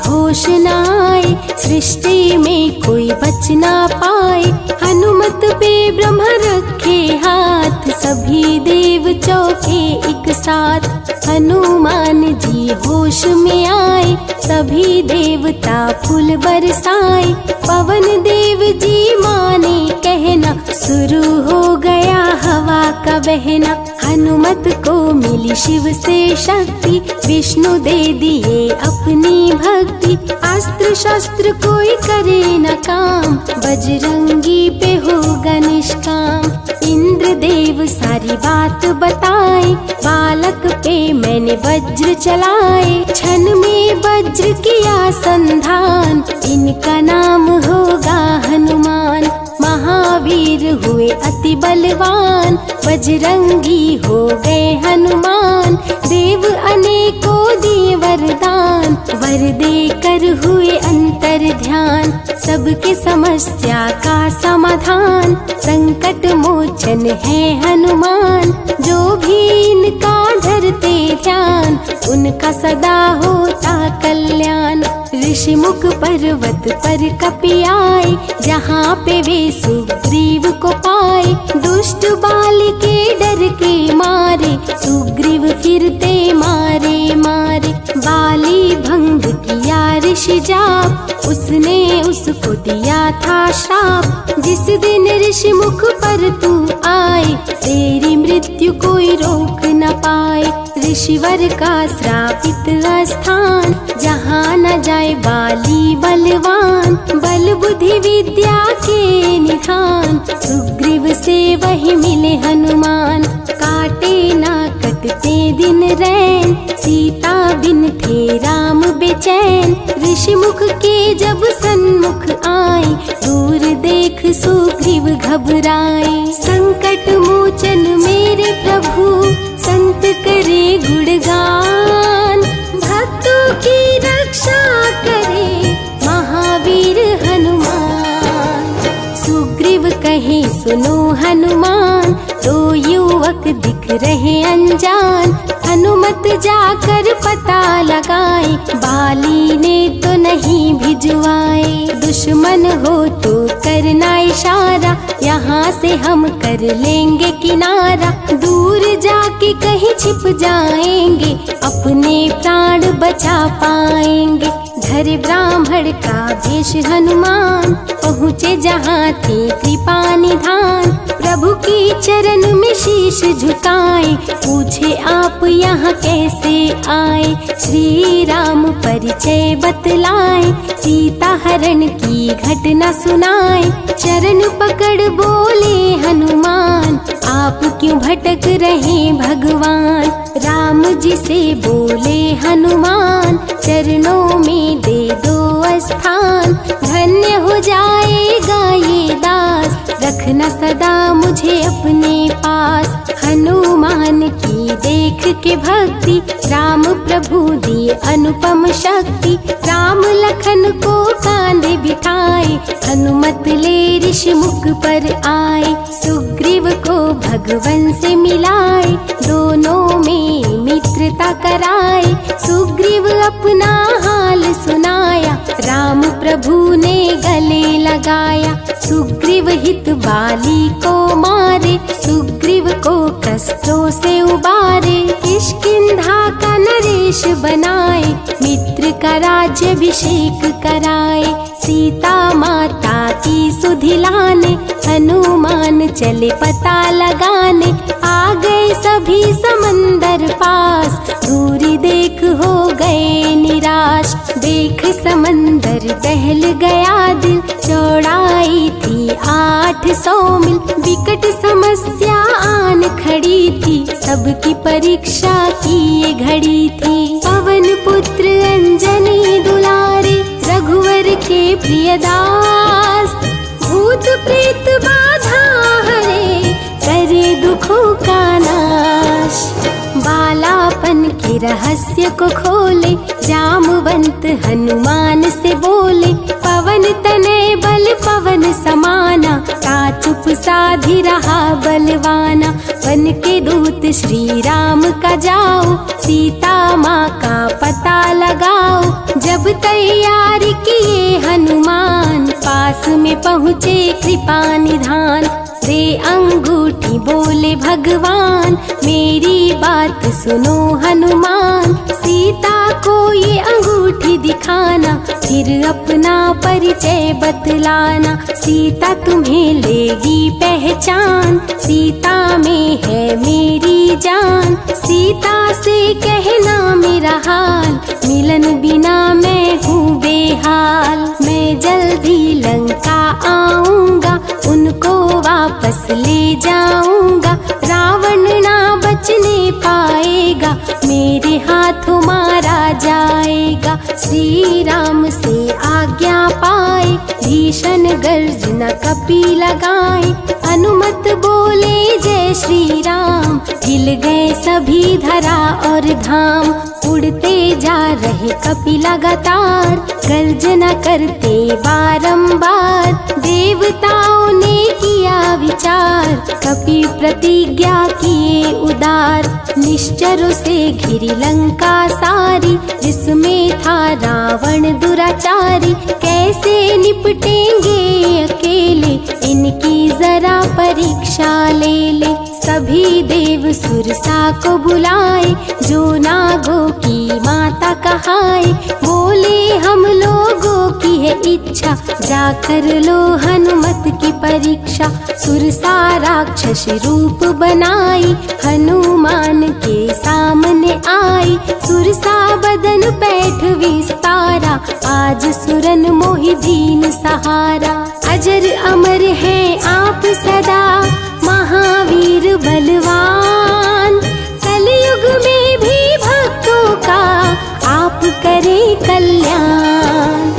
होश न आए, सृष्टि में कोई बच ना पाए, हनुमत पे ब्रह्म रखे हाथ, सभी देव चौके एक साथ। हनुमान जी होश में आए, सभी देवता फूल बरसाए, पवन देव जी माने कहना, शुरू हो गया हवा का बहना। हनुमत को मिली शिव से शक्ति, विष्णु दे दिए अपनी भक्ति, अस्त्र शस्त्र कोई करे न काम, बजरंगी पे होगा निष्काम। इंद्र देव सारी बात बताए, बालक पे मैंने वज्र चलाए, क्षण में वज्र किया संधान, इनका नाम होगा हनुमान। महावीर हुए अति बलवान, बजरंगी हो गए हनुमान, देव अनेकों दिए वरदान, वर देकर हुए अंतर ध्यान, सबके समस्या का समाधान, संकट मोचन है हनुमान, जो भी इनका धरते ध्यान, उनका सदा होता कल्याण। ऋषि मुख पर्वत पर कपि आए, जहाँ पे वे सुग्रीव को पाए, दुष्ट बाल के डर के मारे, सुग्रीव फिरते मारे मारे, बाली भंग किया ऋषि जाप, उसने उसको दिया था श्राप, जिस दिन ऋषि मुख पर तू आए, तेरी मृत्यु कोई रोक न पाए। ऋषिवर का श्रापित स्थान, जहाँ न जाए बाली बलवान, बल बुद्धि विद्या के निधान, सुग्रीव से वही मिले हनुमान। काटे ना कटते दिन रैन, सीता बिन थे राम बेचैन, ऋषि मुख के जब सन्मुख आए, दूर देख सुग्रीव घबराए। संकट मोचन मेरे प्रभु, संत करे गुणगान, भक्तों की रक्षा करे महावीर हनुमान। सुग्रीव कहे सुनो हनुमान, तो युवक दिख रहे अनजान, हनुमान हनुमत जाकर पता लगाए, बाली ने तो नहीं भिजवाए। दुश्मन हो तो करना इशारा, यहाँ से हम कर लेंगे किनारा। दूर जाके कहीं छिप जाएंगे, अपने प्राण बचा पाएंगे। धरे ब्राह्मण का भेष हनुमान, पहुँचे जहाँ थे कृपा निधान। प्रभु की चरण में शीश झुकाए, पूछे आप यहाँ कैसे आए। श्री राम परिचय बतलाए, सीता हरण की घटना सुनाए। चरण पकड़ बोले हनुमान, आप क्यों भटक रहे भगवान। राम जी से बोले हनुमान, चरणों में दे दो स्थान। धन्य हो जाएगा ये दास, रखना सदा मुझे अपने पास। हनुमान की देख के भक्ति, राम प्रभु दिए अनुपम शक्ति। राम लखन को कांधे बिठाए, हनुमत ले ऋषि मुख पर आए। सुग्रीव को भगवन से मिलाए, दोनों में मित्रता कराए। सुग्रीव अपना हाल सुनाया, राम प्रभु ने गले लगाया। सुग्रीव हित बाली को मारे, सुग्रीव को कष्टों से उबारे। किष्किंधा का नरेश बनाए, मित्र का राज्याभिषेक कराए। सीता माता की सुधिलाने, हनुमान चले पता लगाने। आ गए सभी समंदर पास, दूरी देख हो गए निराश। देख समंदर दहल गया दिल, चौड़ाई थी 800 मील। विकट समस्या आन खड़ी थी, सबकी परीक्षा की ये घड़ी थी। पवन पुत्र अंजनी दुलारे, रघुवर के प्रिय दास। भूत प्रेत बाधा हरे, करे दुखों का नाश। बालापन के रहस्य को खोले, जामवंत हनुमान से बोले। पवन तनय बल पवन समाना, ता चुप साधी रहा बलवाना। वन के दूत श्री राम का जाओ, सीता माँ का पता लगाओ। जब तैयारी किए हनुमान, पास में पहुँचे कृपा निधान। दे अंगूठी बोले भगवान, मेरी बात सुनो हनुमान। सीता को ये अंगूठी दिखाना, फिर अपना परिचय बतलाना। सीता तुम्हें लेगी पहचान, सीता में है मेरी जान। सीता से कहना मेरा हाल, मिलन बिना मैं हूँ बेहाल। मैं जल्दी लंका आऊँगा, उनको वापस ले जाऊंगा। रावण ना बचने पाएगा, मेरे हाथों मारा जाएगा। श्री राम से आज्ञा पाए, भीषण गर्जना कपि लगाए। अनुमत बोले जय श्री राम, हिल गए सभी धरा और धाम। उड़ते जा रहे कपि लगातार, गर्जना करते बारंबार। देवताओं ने किया विचार, कपि प्रतिज्ञा किए उदार। निश्चरों से घिरी लंका सारी, जिसमें था रावण दुराचारी। कैसे निपटेंगे अकेले, इनकी जरा परीक्षा ले ले। सभी देव सुरसा को बुलाए, जो नागों की माता कहाए। बोले हम लोगों की है इच्छा, जाकर लो हनुमत की परीक्षा। सुरसा राक्षस रूप बनाई, हनुमान के सामने आई। सुरसा बदन पैठ विस्तारा, आज सुरन मोहि दीन सहारा। अजर अमर है आप सदा, महावीर बलवान। कलयुग में भी भक्तों का आप करें कल्याण।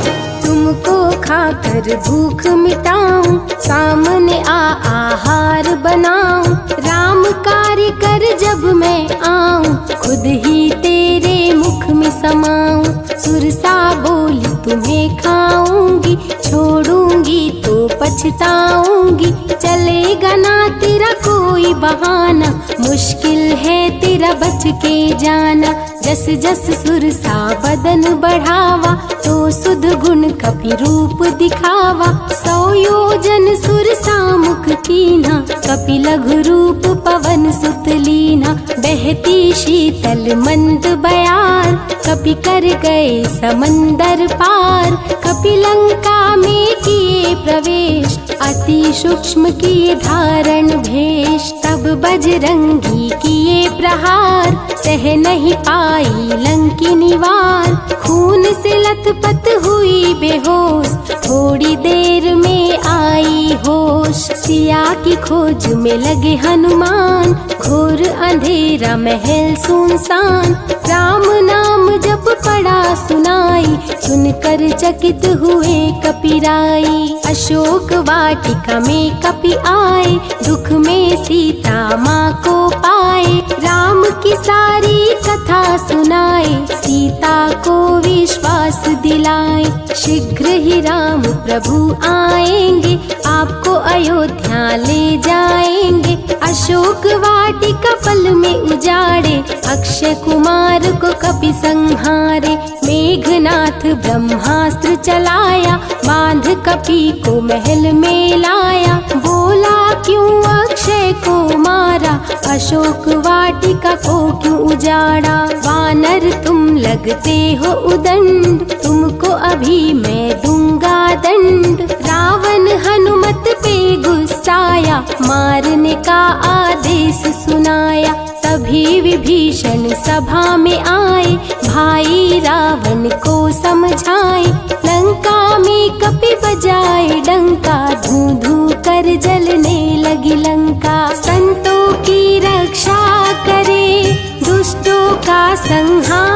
तुमको खाकर भूख मिटाऊं, सामने आहार बनाऊं। राम कार्य कर जब मैं आऊं, खुद ही तेरे मुख में समाऊं। सुरसा बोली तुम्हें खाऊंगी, छोड़ूंगी तो पछताऊंगी। चलेगा ना तेरा कोई बहाना, मुश्किल है तेरा बच के जाना। जस जस सुरसा बदन बढ़ावा, तो सुध गुण कपि रूप दिखावा। 100 योजन सुरसा मुख कीन्हा, कपि लघु रूप पवन सुत लीन्हा। बहती शीतल मंद बयार, कपि कर गए समंदर पार। कपि लंका में किए प्रवेश, अति सूक्ष्म किए धारण भेष। तब बजरंगी किए प्रहार, सह नहीं पाई लंकिनी वार। खून से लथपथ हुई बेहोश, थोड़ी देर में आई होश। सिया की खोज में लगे हनुमान, घोर अंधेरा महल सुनसान। राम नाम जप पड़ा सुनाई, सुनकर चकित हुए कपिराई। अशोक वाटिका में कपि आए, दुख में सीता माँ को पाए। राम की सारी कथा सुनाए, सीता को विश्वास दिलाए। शीघ्र ही राम प्रभु आएंगे, आपको अयोध्या ले जाएंगे। अशोक वाटिका पल में उजाड़े, अक्षय कुमार को कपि संहारे। मेघनाथ ब्रह्मास्त्र चलाया, बांध कपि को महल में लाया। बोला क्यों अक्षय को मारा, अशोक वाटिका को क्यों उजाड़ा। वानर तुम लगते हो उदंड, तुमको अभी मैं दूंगा दंड। रावण हनुमत पे गुस्साया, मारने का आदेश सुनाया। तभी विभीषण सभा में आए, भाई रावण को समझाए। लंका में कपि बजाए डंका, धू धू कर जलने लगी लंका। संतों की रक्षा करे, दुष्टों का संहार